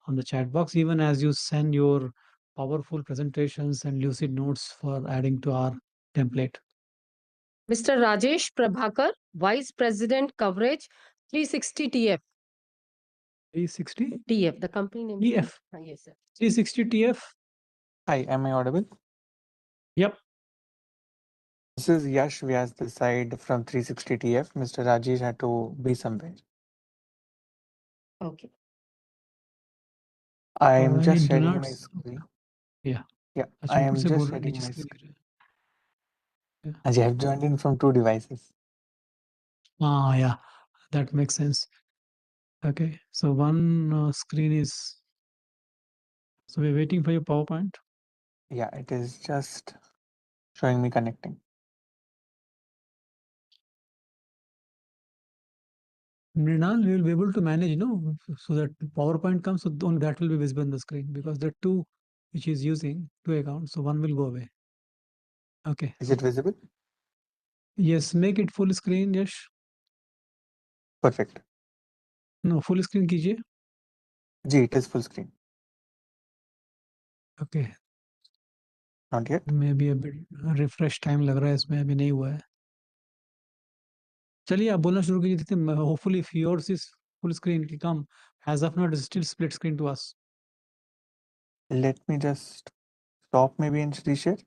on the chat box, even as you send your powerful presentations and lucid notes for adding to our template. Mr. Rajesh Prabhakar, Vice President Coverage, 360 TF. 360? TF, the company name. TF. Yes, sir. 360 TF. Hi, am I audible? Yep. This is Yash Vyas this side from 360 TF. Mr. Rajesh had to be somewhere. Okay. I'm just do sharing not. my screen. Yeah. Yeah, अच्छा, I ऊपर am से बोल just रहा है, sharing नीचे my screen screen. दिख रहा है. As I have joined in from 2 devices. Yeah, that makes sense. Okay, so one screen is. So we're waiting for your PowerPoint. Yeah, it is just showing me connecting. Mrinal, we will be able to manage, no, so that PowerPoint comes, so only that will be visible on the screen, because there are two which is using two accounts, so one will go away. Okay. Is it visible? Yes, make it full screen, Yash. Perfect. No, full screen कीजिए. जी, it is full screen. Okay. Not yet. Maybe a bit refresh time लग रहा है इसमें, अभी नहीं हुआ है. चलिए आप बोलना शुरू कीजिए, देखते हैं. Hopefully if yours is full screen की come, as of now it is still split screen to us. Let me just stop maybe and reshare.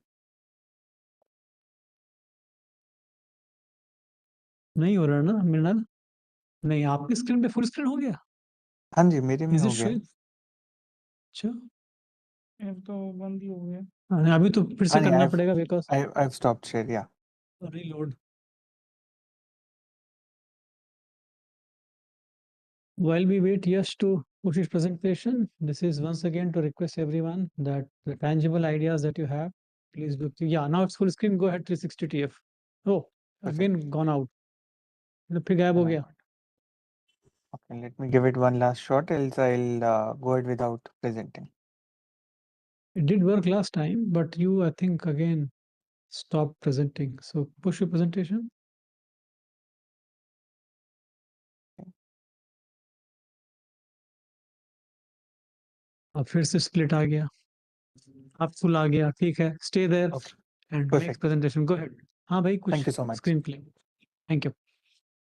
नहीं हो रहा ना मृणाल? नहीं, आपकी स्क्रीन पे फुल स्क्रीन हो गया? हाँ जी, मेरे में Is हो it गया. showing? अच्छा. ये तो बंद ही हो गया. हाँ, अभी तो फिर से हाँ, करना पड़ेगा because I've stopped share, yeah. reload. While we wait Yash to push his presentation, this is once again to request everyone that the tangible ideas that you have, please do. Yeah, now it's full screen. Go ahead 360 TF. Oh, again gone out. फिर गायब हो Oh my गया. God. Okay, let me give it one last shot, else I'll go ahead without presenting. It did work last time, but you, I think, again stopped presenting. So push your presentation. अब फिर से split आ गया. अब full आ गया. ठीक है. Stay there Okay, and make perfect. presentation. Go ahead. हाँ भाई, कुछ Thank you so much. screen play. Thank you.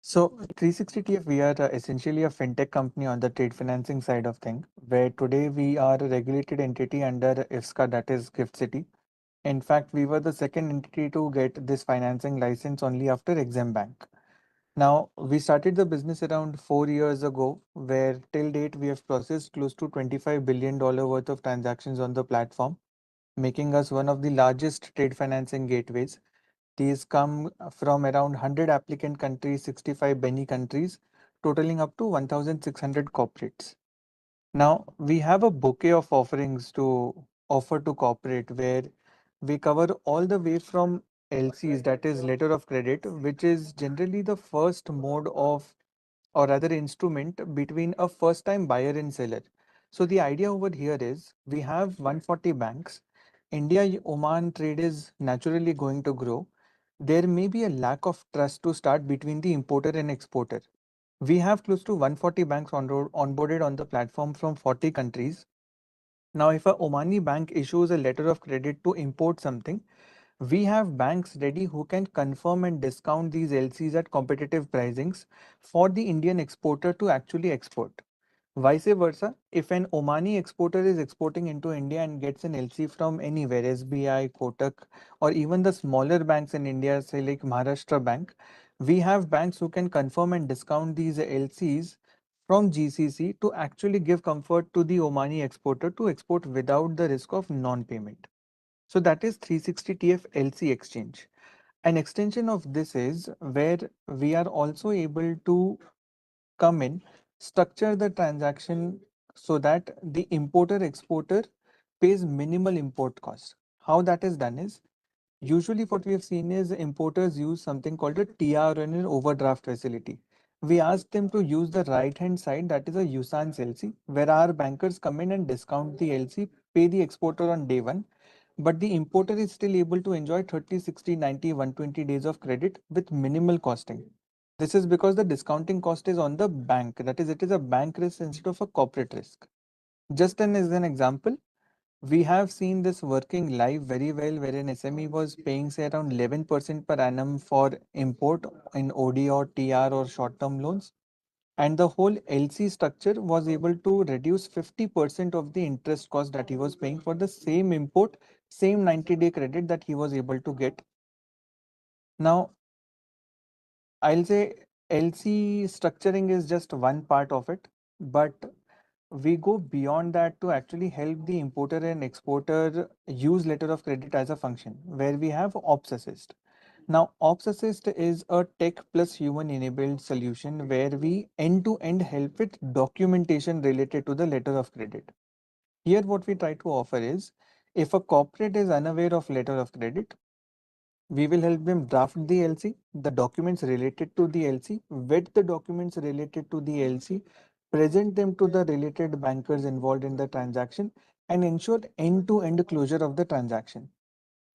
So 360 TF, we are essentially a fintech company on the trade financing side of things, where today we are a regulated entity under IFSCA, that is Gift City. In fact, we were the second entity to get this financing license only after Exim Bank. Now, we started the business around 4 years ago, where till date we have processed close to $25 billion worth of transactions on the platform, making us one of the largest trade financing gateways. These come from around 100 applicant countries, 65 Beni countries, totaling up to 1,600 corporates. Now, we have a bouquet of offerings to offer to corporate, where we cover all the way from LCs, that is letter of credit, which is generally the first mode of, or rather instrument between a first time buyer and seller. So the idea over here is we have 140 banks. India-Oman trade is naturally going to grow. There may be a lack of trust to start between the importer and exporter. We have close to 140 banks onboarded on the platform from 40 countries. Now, if a Omani bank issues a letter of credit to import something, we have banks ready who can confirm and discount these LCs at competitive pricings for the Indian exporter to actually export. Vice versa, if an Omani exporter is exporting into India and gets an LC from anywhere, SBI, Kotak, or even the smaller banks in India, say like Maharashtra Bank, we have banks who can confirm and discount these LCs from GCC to actually give comfort to the Omani exporter to export without the risk of non-payment. So that is 360TF LC exchange. An extension of this is where we are also able to come in, structure the transaction so that the importer exporter pays minimal import cost. How that is done is, usually what we have seen is importers use something called a TR and an overdraft facility. We ask them to use the right hand side, that is a USAN's LC, where our bankers come in and discount the LC, pay the exporter on day one, but the importer is still able to enjoy 30, 60, 90, 120 days of credit with minimal costing. This is because the discounting cost is on the bank, that is, it is a bank risk instead of a corporate risk. Just as an example, we have seen this working live very well, wherein SME was paying say around 11% per annum for import in OD or TR or short-term loans. And the whole LC structure was able to reduce 50% of the interest cost that he was paying for the same import, same 90-day credit that he was able to get. Now, I'll say LC structuring is just one part of it, but we go beyond that to actually help the importer and exporter use letter of credit as a function, where we have Ops Assist. Now, Ops Assist is a tech plus human enabled solution where we end to end help with documentation related to the letter of credit. Here, what we try to offer is, if a corporate is unaware of letter of credit, we will help them draft the LC, the documents related to the LC, vet the documents related to the LC, present them to the related bankers involved in the transaction, and ensure end-to-end closure of the transaction.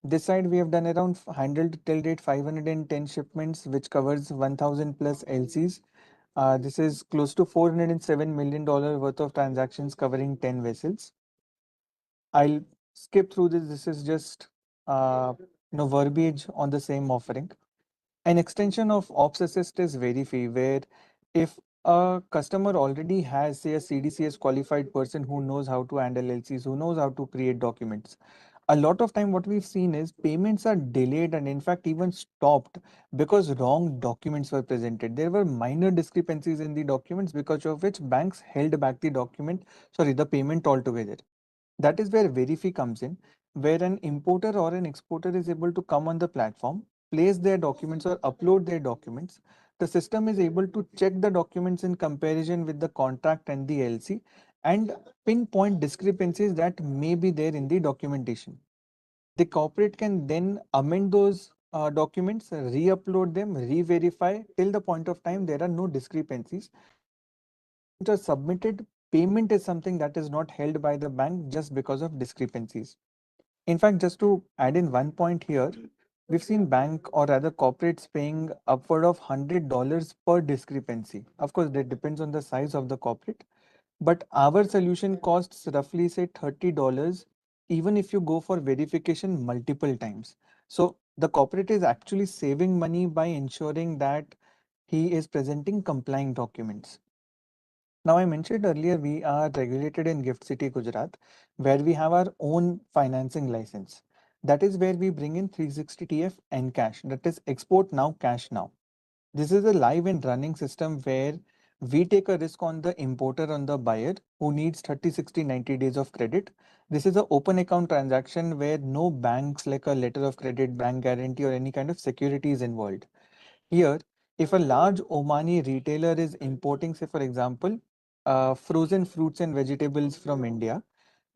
This side we have done around handled till date 510 shipments, which covers 1000 plus LCs. This is close to $407 million worth of transactions covering 10 vessels. I'll skip through this. This is just verbiage on the same offering. An extension of Ops Assist is Verify, where if a customer already has, say, a CDCS qualified person who knows how to handle LCs, who knows how to create documents, a lot of time what we've seen is payments are delayed and in fact even stopped because wrong documents were presented. There were minor discrepancies in the documents because of which banks held back the payment altogether. That is where Verify comes in, where an importer or an exporter is able to come on the platform, place their documents or upload their documents. The system is able to check the documents in comparison with the contract and the LC and pinpoint discrepancies that may be there in the documentation. The corporate can then amend those documents, re-upload them, re-verify till the point of time there are no discrepancies. Once the documents are submitted, payment is something that is not held by the bank just because of discrepancies. In fact, just to add in one point here, we've seen bank or rather corporates paying upward of $100 per discrepancy. Of course, that depends on the size of the corporate, but our solution costs roughly say $30 even if you go for verification multiple times. So the corporate is actually saving money by ensuring that he is presenting compliant documents. Now, I mentioned earlier we are regulated in Gift City, Gujarat, where we have our own financing license. That is where we bring in 360TF and cash, that is export now, cash now. This is a live and running system where we take a risk on the importer, on the buyer who needs 30, 60, 90 days of credit. This is an open account transaction where no banks like a letter of credit, bank guarantee, or any kind of security is involved. Here, if a large Omani retailer is importing, say for example, frozen fruits and vegetables from India,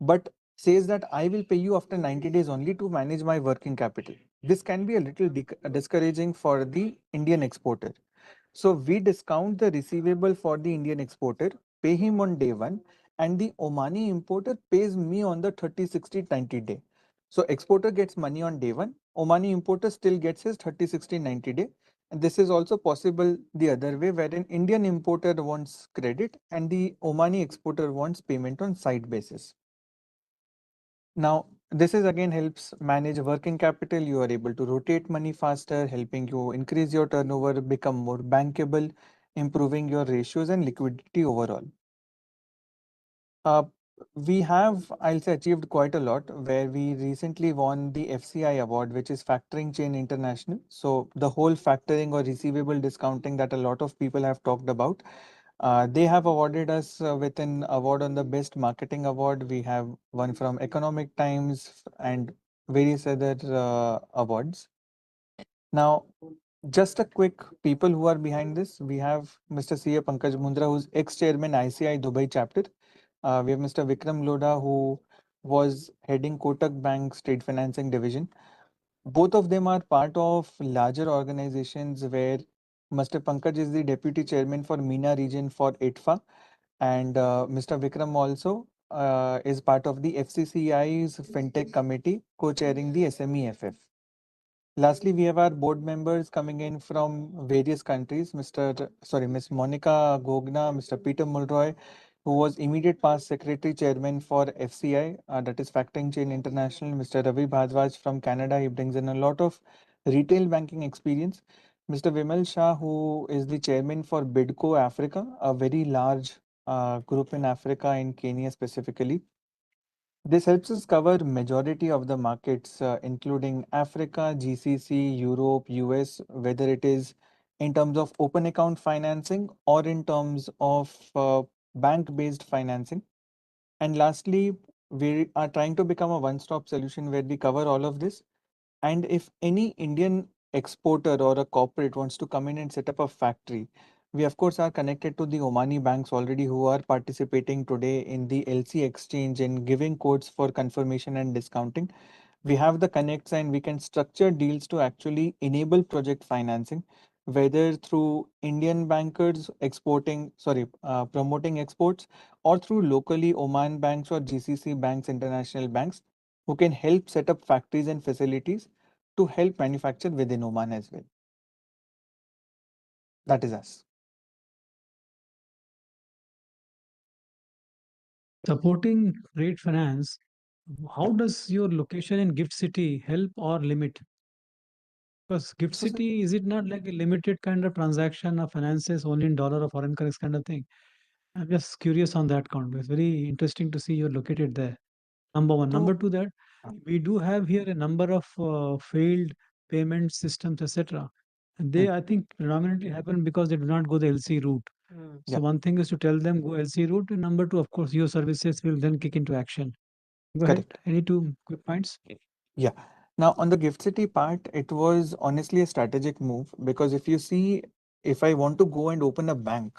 but says that I will pay you after 90 days only to manage my working capital. This can be a little discouraging for the Indian exporter. So we discount the receivable for the Indian exporter, pay him on day one, and the Omani importer pays me on the 30, 60, 90 day. So exporter gets money on day one, Omani importer still gets his 30, 60, 90 day. And this is also possible the other way, wherein Indian importer wants credit and the Omani exporter wants payment on site basis. Now, this is again helps manage working capital. You are able to rotate money faster, helping you increase your turnover, become more bankable, improving your ratios and liquidity overall. Uh, we have, I'll say, achieved quite a lot where we recently won the FCI award, which is Factoring Chain International. So the whole factoring or receivable discounting that a lot of people have talked about, they have awarded us with an award on the best marketing award. We have one from Economic Times and various other awards. Now, just a quick people who are behind this. We have Mr. C.A. Pankaj Mundra, who's ex-chairman ICI Dubai chapter. We have Mr. Vikram Lodha, who was heading Kotak Bank's trade financing division. Both of them are part of larger organizations where Mr. Pankaj is the deputy chairman for MENA region for ITFA, and Mr. Vikram also is part of the FCCI's FinTech committee, co-chairing the SMEFF. Lastly, we have our board members coming in from various countries. Miss Monica Gogna, Mr. Peter Mulroy, who was immediate past secretary chairman for FCI, that is Factoring Chain International. Mr. Ravi Bhadwaj from Canada, he brings in a lot of retail banking experience. Mr. Vimal Shah, who is the chairman for Bidco Africa, a very large group in Africa, in Kenya specifically. This helps us cover majority of the markets, including Africa, GCC, Europe, US, whether it is in terms of open account financing or in terms of bank-based financing. And lastly, we are trying to become a one-stop solution where we cover all of this. And if any Indian exporter or a corporate wants to come in and set up a factory, we of course are connected to the Omani banks already who are participating today in the LC exchange and giving codes for confirmation and discounting. We have the connects and we can structure deals to actually enable project financing, whether through Indian bankers promoting exports, or through locally Oman banks or GCC banks, international banks, who can help set up factories and facilities to help manufacture within Oman as well. That is us. Supporting trade finance, how does your location in Gift City help or limit? Because Gift City, is it not like a limited kind of transaction of finances only in dollar or foreign currency kind of thing? I'm just curious on that count. It's very interesting to see you're located there. Number one. Number two, that we do have here a number of failed payment systems, etc. And they, I think, predominantly happen because they do not go the LC route. So one thing is to tell them go LC route, and number two, of course, your services will then kick into action. Go ahead. Correct. Any two quick points? Yeah. Now, on the Gift City part, it was honestly a strategic move because if you see, if I want to go and open a bank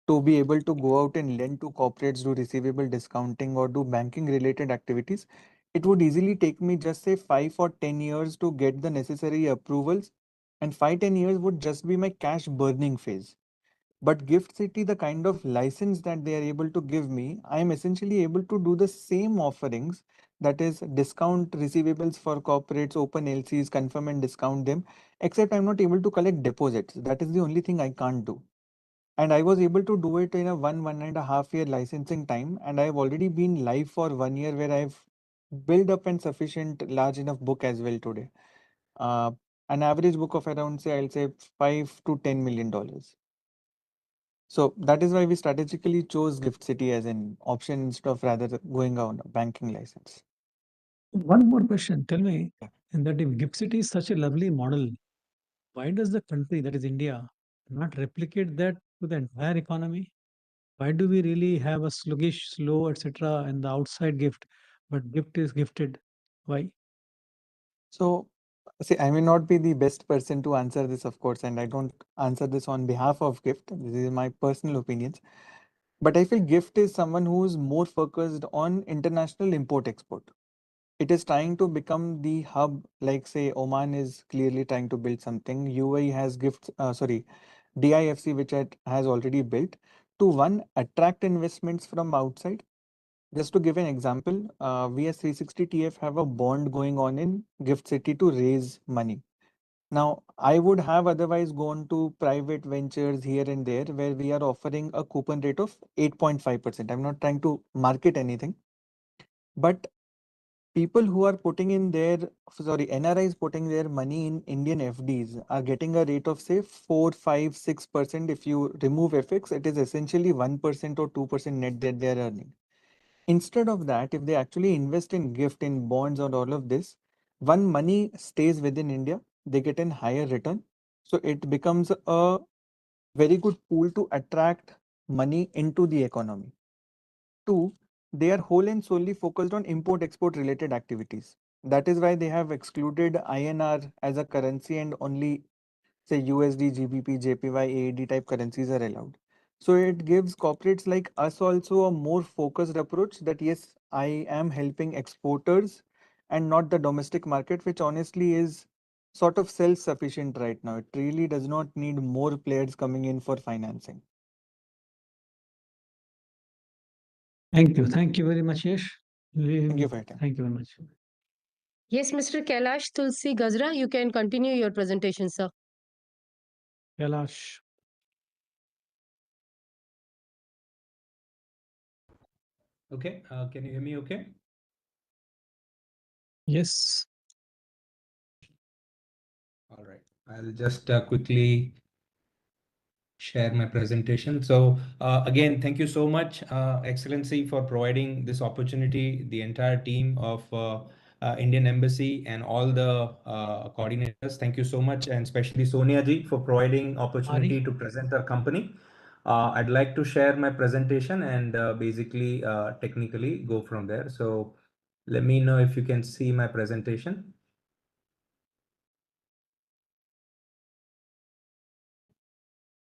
to be able to go out and lend to corporates, do receivable discounting, or do banking related activities, it would easily take me just say 5 or 10 years to get the necessary approvals, and 5-10 years would just be my cash burning phase. But Gift City, the kind of license that they are able to give me, I am essentially able to do the same offerings, that is discount receivables for corporates, open LCs, confirm and discount them, except I'm not able to collect deposits. That is the only thing I can't do. And I was able to do it in a 1.5 year licensing time. And I've already been live for 1 year where I've built up an sufficient large enough book as well today. Uh, an average book of around, say, I'll say $5 to $10 million. So that is why we strategically chose Gift City as an option instead of rather going on a banking license. One more question. Tell me, and that if Gift City is such a lovely model, why does the country, that is India, not replicate that to the entire economy? Why do we really have a sluggish, slow, etc. in the outside gift, but gift is gifted? Why? So, see, I may not be the best person to answer this, of course, and I don't answer this on behalf of Gift. This is my personal opinions. But I feel Gift is someone who's more focused on international import export. It is trying to become the hub, like say Oman is clearly trying to build something. UAE has DIFC, which it has already built to one, attract investments from outside. Just to give an example, we as 360 TF have a bond going on in Gift City to raise money. Now, I would have otherwise gone to private ventures here and there where we are offering a coupon rate of 8.5%. I'm not trying to market anything, but people who are putting in their, NRIs putting their money in Indian FDs are getting a rate of say 4, 5, 6%. If you remove FX, it is essentially 1% or 2% net that they are earning. Instead of that, if they actually invest in gift, in bonds or all of this, one, money stays within India, they get a higher return. So it becomes a very good pool to attract money into the economy. Two, they are whole and solely focused on import export related activities. That is why they have excluded INR as a currency and only say USD, GBP, JPY, AED type currencies are allowed. So it gives corporates like us also a more focused approach that yes, I am helping exporters and not the domestic market, which honestly is sort of self-sufficient right now. It really does not need more players coming in for financing. Thank you. Thank you very much, Yash. Thank you for your time. Thank you very much. Yes, Mr. Kailash Tulsi Gajra, you can continue your presentation, sir. Kailash. Okay, can you hear me okay? Yes. All right, I'll just quickly share my presentation. So again, thank you so much, Excellency, for providing this opportunity, the entire team of Indian Embassy and all the coordinators. Thank you so much, and especially Sonia ji for providing opportunity to present our company. I'd like to share my presentation and basically technically go from there. So let me know if you can see my presentation.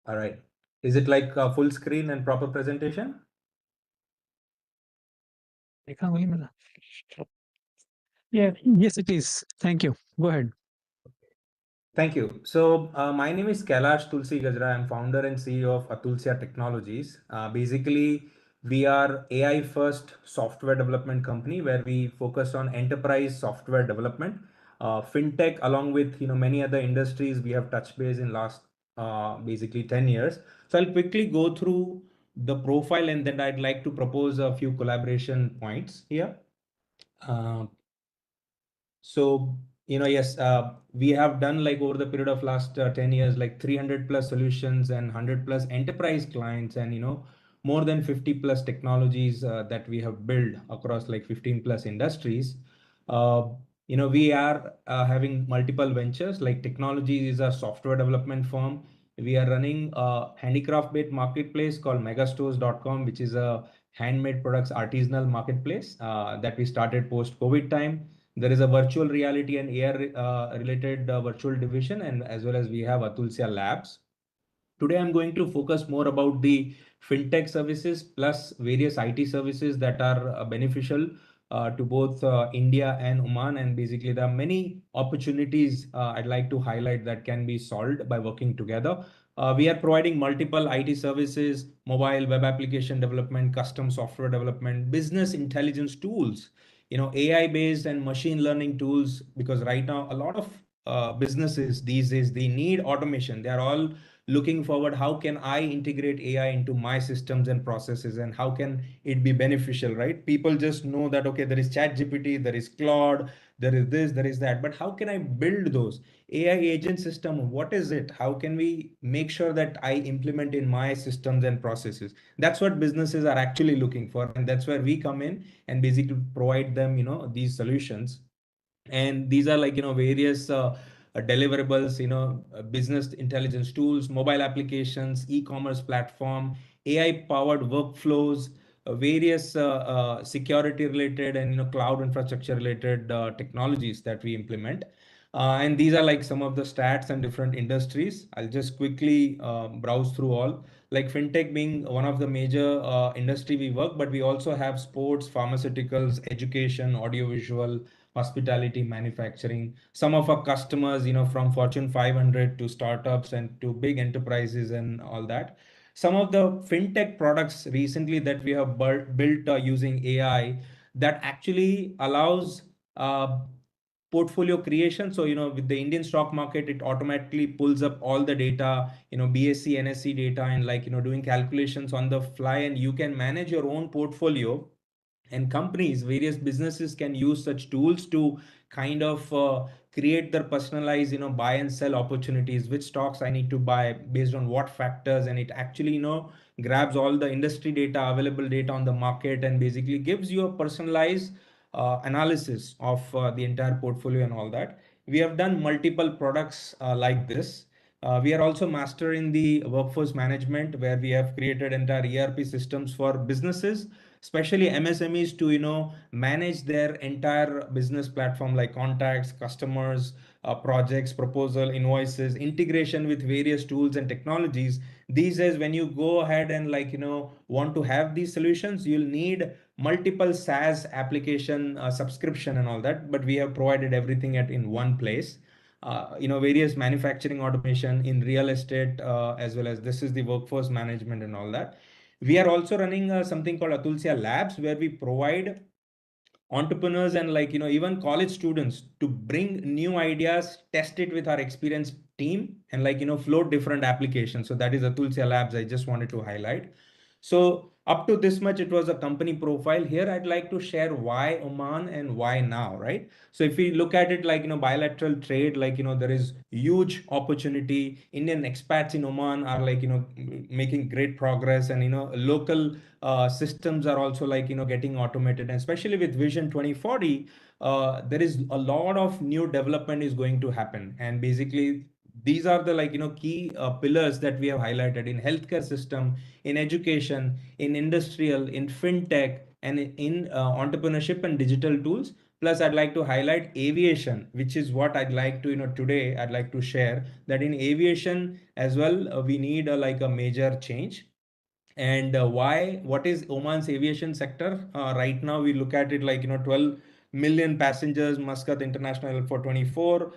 All right. Is it like a full screen and proper presentation? Yeah, yes, it is. Thank you. Go ahead. Thank you. So my name is Kailash Tulsi Gajra. I'm founder and CEO of Atulsia Technologies. Basically, we are AI first software development company where we focus on enterprise software development, fintech, along with many other industries we have touched base in last basically 10 years. So I'll quickly go through the profile and then I'd like to propose a few collaboration points here. So, yes, we have done like over the period of last 10 years, like 300 plus solutions and 100 plus enterprise clients and, more than 50 plus technologies that we have built across like 15 plus industries. We are having multiple ventures like technology is a software development firm. We are running a handicraft-based marketplace called megastores.com, which is a handmade products artisanal marketplace that we started post-COVID time. There is a virtual reality and AR related virtual division, and as well as we have Atulsia Labs. Today, I'm going to focus more about the fintech services plus various IT services that are beneficial to both India and Oman. And basically, there are many opportunities I'd like to highlight that can be solved by working together. We are providing multiple IT services, mobile web application development, custom software development, business intelligence tools, AI based and machine learning tools, because right now a lot of businesses these days, they need automation. They are all looking forward, how can I integrate AI into my systems and processes, and how can it be beneficial, right? People just know that, okay, there is ChatGPT, there is Claude, there is this, there is that, but how can I build those AI agent system? What is it? How can we make sure that I implement in my systems and processes? That's what businesses are actually looking for, and that's where we come in and basically provide them these solutions. And these are like various deliverables, business intelligence tools, mobile applications, e-commerce platform, AI powered workflows, various security related and cloud infrastructure related technologies that we implement. And these are like some of the stats and different industries. I'll just quickly browse through all. Like fintech being one of the major industry we work, but we also have sports, pharmaceuticals, education, audiovisual, hospitality, manufacturing. Some of our customers, from Fortune 500 to startups and to big enterprises and all that. Some of the fintech products recently that we have built using AI that actually allows portfolio creation. So, with the Indian stock market, it automatically pulls up all the data, BSC, NSE data, and like, doing calculations on the fly, and you can manage your own portfolio. And companies, various businesses can use such tools to kind of create their personalized buy and sell opportunities, which stocks I need to buy based on what factors, and it actually grabs all the industry data, available data on the market, and basically gives you a personalized analysis of the entire portfolio and all that. We have done multiple products like this. We are also master in the workforce management, where we have created entire ERP systems for businesses, especially MSMEs, to manage their entire business platform, like contacts, customers, projects, proposal, invoices, integration with various tools and technologies. These days, when you go ahead and want to have these solutions, you'll need multiple SaaS application subscription and all that, but we have provided everything in one place. Various manufacturing automation in real estate, as well as this is the workforce management and all that. We are also running something called Atulsia Labs, where we provide entrepreneurs and even college students to bring new ideas, test it with our experienced team, and float different applications. So that is Atulsia Labs. I just wanted to highlight. So up to this much, it was a company profile. Here I'd like to share why Oman and why now, right? So if we look at it bilateral trade, there is huge opportunity. Indian expats in Oman are making great progress, and local systems are also getting automated, and especially with Vision 2040, there is a lot of new development is going to happen. And basically these are the key pillars that we have highlighted in healthcare system, in education, in industrial, in fintech, and in entrepreneurship and digital tools. Plus, I'd like to highlight aviation, which is what I'd like to, today I'd like to share that in aviation as well, we need a major change. And what is Oman's aviation sector? Right now, we look at it 12 million passengers, Muscat International Airport 24,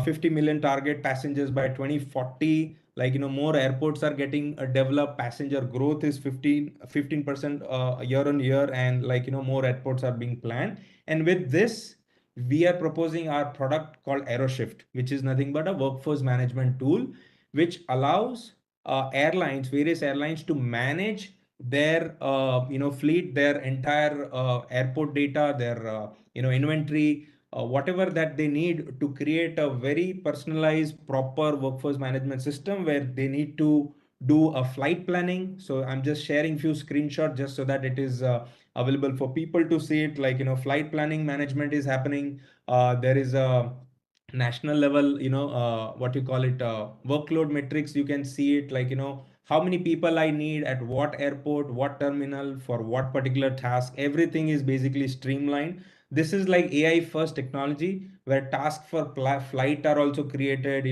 50 million target passengers by 2040. More airports are getting developed. Passenger growth is 15% year on year, and more airports are being planned. And with this, we are proposing our product called AeroShift, which is nothing but a workforce management tool, which allows various airlines to manage their fleet, their entire airport data, their inventory, whatever that they need to create a very personalized, proper workforce management system where they need to do a flight planning. So I'm just sharing few screenshots just so that it is available for people to see it. Flight planning management is happening. There is a national level, what you call it, workload metrics. You can see it how many people I need at what airport, what terminal, for what particular task. Everything is basically streamlined. This is like AI first technology, where tasks for flight are also created.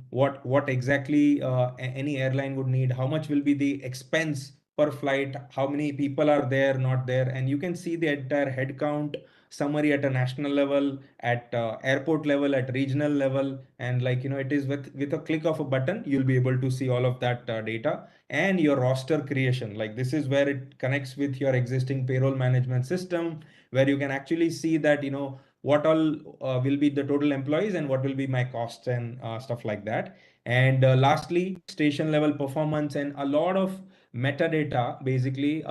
What exactly any airline would need, how much will be the expense per flight, how many people are there, not there, and you can see the entire head count summary at a national level, at airport level, at regional level. And it is with a click of a button, you'll be able to see all of that data. And your roster creation, this is where it connects with your existing payroll management system, where you can actually see that what all will be the total employees and what will be my costs and stuff like that. And lastly, station level performance and a lot of metadata. Basically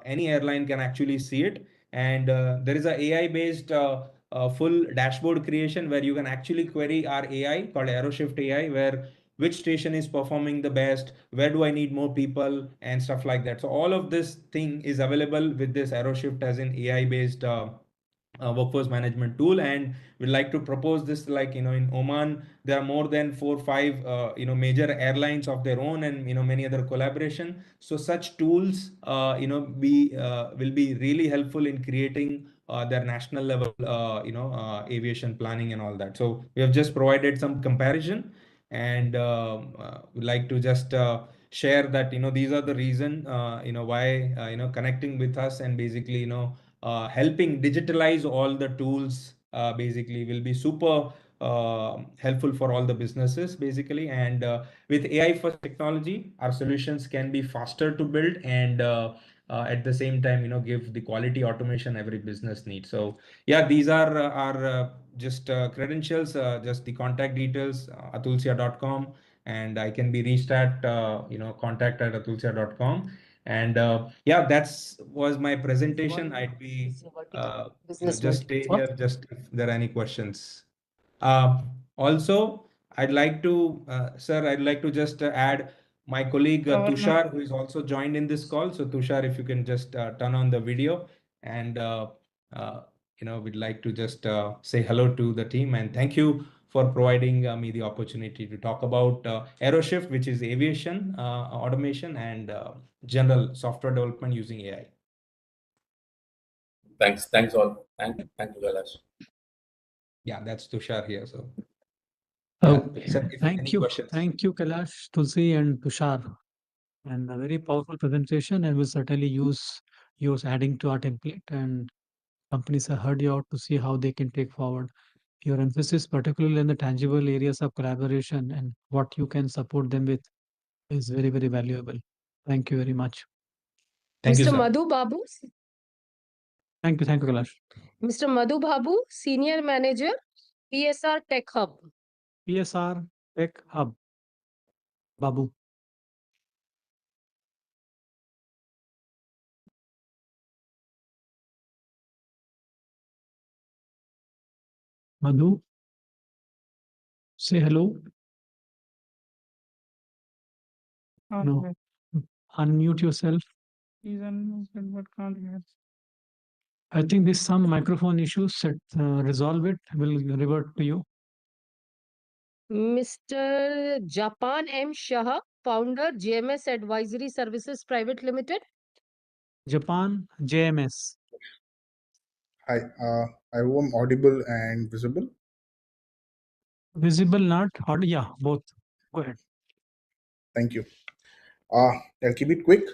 any airline can actually see it. And there is a AI based full dashboard creation, where you can actually query our AI called AeroShift AI, where which station is performing the best, where do I need more people, and stuff like that. So all of this thing is available with this AeroShift as an AI based workforce management tool. And we'd like to propose this, in Oman there are more than 4 5 major airlines of their own, and many other collaboration. So such tools will be really helpful in creating their national level aviation planning and all that. So we have just provided some comparison, and would like to just share that these are the reason why connecting with us, and basically helping digitalize all the tools basically will be super helpful for all the businesses basically. And with AI first technology, our solutions can be faster to build, and at the same time give the quality automation every business needs. So yeah, these are our just credentials, just the contact details, atulsia.com, and I can be reached at contact@atulsia.com. And yeah, that's was my presentation. I'd be just stay here just if there are any questions. Also, I'd like to, sir, I'd like to just add my colleague Tushar, who is also joined in this call. So Tushar, if you can just turn on the video, and uh, we'd like to just say hello to the team, and thank you for providing me the opportunity to talk about AeroShift, which is aviation automation and general software development using AI. Thanks all. Thank you, Kailash. Yeah, that's Tushar here. So yeah, Okay. sir, if any questions. Thank you, Kailash, Tulsi, and Tushar. And a very powerful presentation, and we'll certainly use yours adding to our template. And companies have heard you out to see how they can take forward. Your emphasis, particularly in the tangible areas of collaboration and what you can support them with, is very, very valuable. Thank you very much. Thank you, Mr. sir. Madhu Babu, Thank you, Kailash. Mr. Madhu Babu, Senior Manager, PSR Tech Hub. PSR Tech Hub. Babu. Madhu, say hello. No. Unmute yourself. He's unmuted but can't hear. I think there's some microphone issues. Resolve it. We'll revert to you. Mr. Japan M. Shah, Founder, JMS Advisory Services Private Limited. Japan JMS. Hi, I hope I'm audible and visible. Visible, not audible. Yeah, both. Go ahead. Thank you. I'll keep it quick.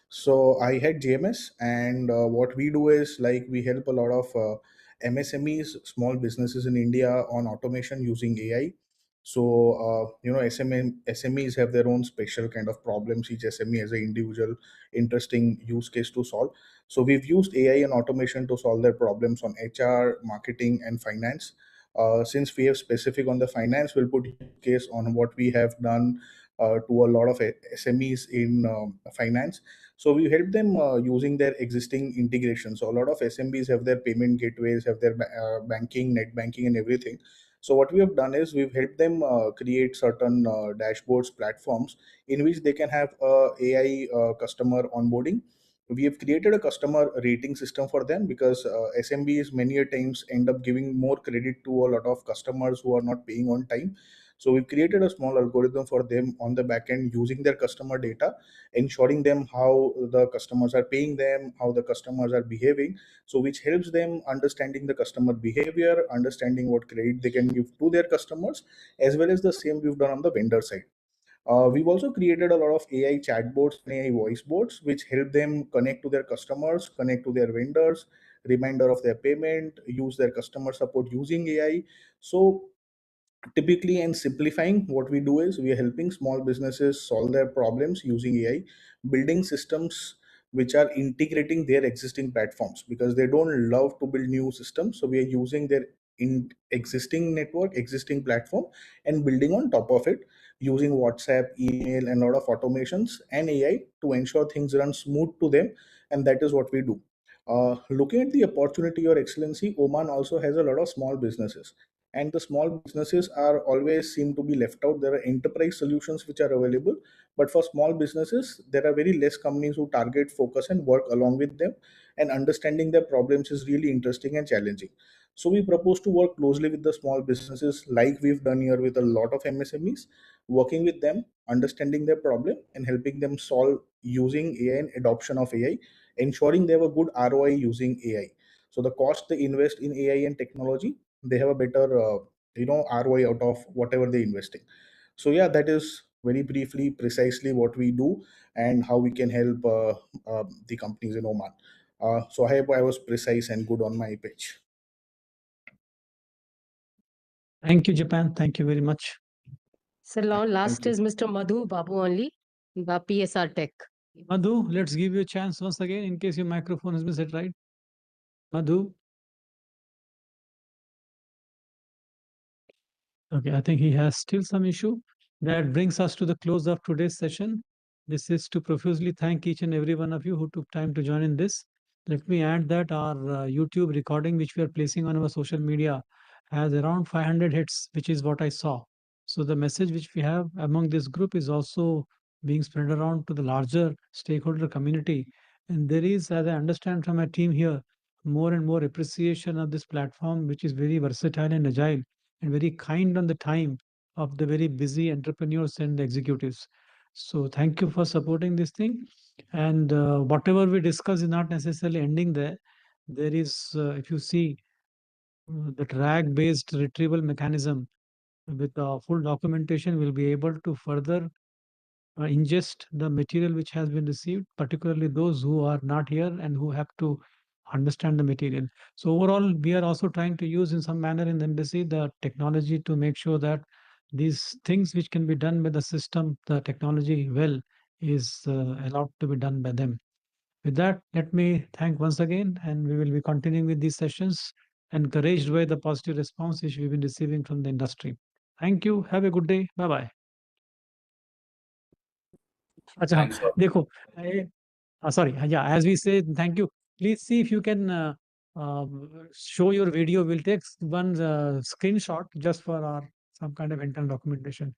So I had JMS, and what we do is like we help a lot of MSMEs, small businesses in India, on automation using AI. So SMEs have their own special kind of problems. Each SME has an individual, interesting use case to solve. So we've used AI and automation to solve their problems on HR, marketing, and finance. Since we have specific on the finance, we'll put use case on what we have done to a lot of SMEs in finance. So we help them using their existing integration. So a lot of SMBs have their payment gateways, have their banking, net banking, and everything. So what we have done is we've helped them create certain dashboards, platforms in which they can have AI customer onboarding. We have created a customer rating system for them because SMBs many a times end up giving more credit to a lot of customers who are not paying on time. So we've created a small algorithm for them on the back end using their customer data, ensuring them how the customers are paying them, how the customers are behaving. So which helps them understanding the customer behavior, understanding what credit they can give to their customers, as well as the same we've done on the vendor side. We've also created a lot of AI chatbots and AI voice bots, which help them connect to their customers, connect to their vendors, reminder of their payment, use their customer support using AI. So typically, and simplifying, what we do is we are helping small businesses solve their problems using AI, building systems which are integrating their existing platforms because they don't love to build new systems. So we are using their existing network, existing platform, and building on top of it using WhatsApp, email, and a lot of automations and AI to ensure things run smooth to them. And that is what we do. Looking at the opportunity, Your Excellency, Oman also has a lot of small businesses, and the small businesses are always seem to be left out. There are enterprise solutions which are available, but for small businesses there are very less companies who target, focus, and work along with them, and understanding their problems is really interesting and challenging. So we propose to work closely with the small businesses like we've done here with a lot of MSMEs, working with them, understanding their problem, and helping them solve using AI and adoption of AI, ensuring they have a good ROI using AI. So the cost they invest in AI and technology, they have a better ROI out of whatever they investing. So yeah, that is very briefly precisely what we do and how we can help the companies in Oman. So I hope I was precise and good on my pitch. Thank you, Japan. Thank you very much. So now last you. is Mr. Madhu Babu only, the PSR Tech. Madhu, let's give you a chance once again in case your microphone has been set right. Madhu. Okay, I think he has still some issue. That brings us to the close of today's session. This is to profusely thank each and every one of you who took time to join in this. Let me add that our YouTube recording, which we are placing on our social media, has around 500 hits, which is what I saw. So the message which we have among this group is also being spread around to the larger stakeholder community. And there is, as I understand from my team here, more and more appreciation of this platform, which is very versatile and agile and very kind on the time of the very busy entrepreneurs and executives. So thank you for supporting this thing. And whatever we discuss is not necessarily ending there. there is, if you see that RAG-based retrieval mechanism with full documentation, will be able to further ingest the material which has been received, particularly those who are not here and who have to understand the material. So overall, we are also trying to use in some manner in the embassy the technology to make sure that these things which can be done by the system, the technology well, is allowed to be done by them. With that, let me thank once again, and we will be continuing with these sessions, encouraged by the positive response which we've been receiving from the industry. Thank you. Have a good day. Bye-bye. अच्छा Thanks all. देखो sorry, yeah, as we say, thank you. Please see if you can show your video. We'll take one screenshot just for our some kind of internal documentation.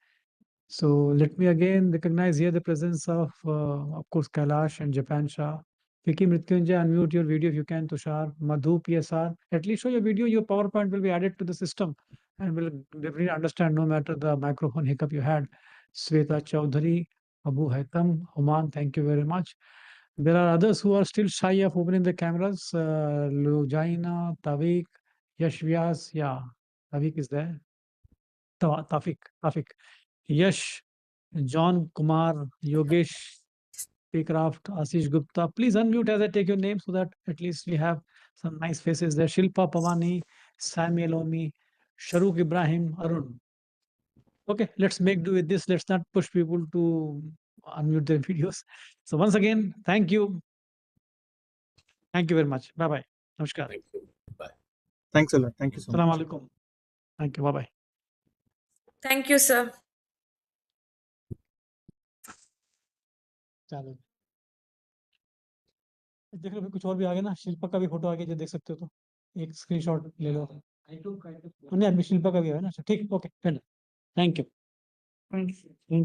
So let me again recognize here the presence of course, Kailash and Japan Shah. Vicky Mrityunjay, unmute your video if you can, Tushar. Madhu, PSR. At least show your video, your PowerPoint will be added to the system and will definitely understand no matter the microphone hiccup you had. Sweta Chaudhary, Abu Haitam, Oman, thank you very much. There are others who are still shy of opening the cameras. Lujaina, Tawik, Yash Vyas, yeah, Tawik is there. Tafik. Yash, John Kumar, Yogesh, Paycraft, Ashish Gupta. Please unmute as I take your name so that at least we have some nice faces there. Shilpa Pavani, Samuel Omi, Sharuk Ibrahim, Arun. Okay, let's make do with this. Let's not push people to unmute their videos. So once again, thank you. Thank you very much. Bye-bye. Namaskar. Thank you. Bye. Thanks a lot. Thank you so much. Assalamu alaikum. Thank you. Bye-bye. Thank you, sir. चलो देख लो फिर कुछ और भी आ गया ना शिल्पा का भी फोटो आ गया जो देख सकते हो तो एक स्क्रीनशॉट ले लो नहीं अभी शिल्पा का भी है ना अच्छा ठीक okay thank you thank you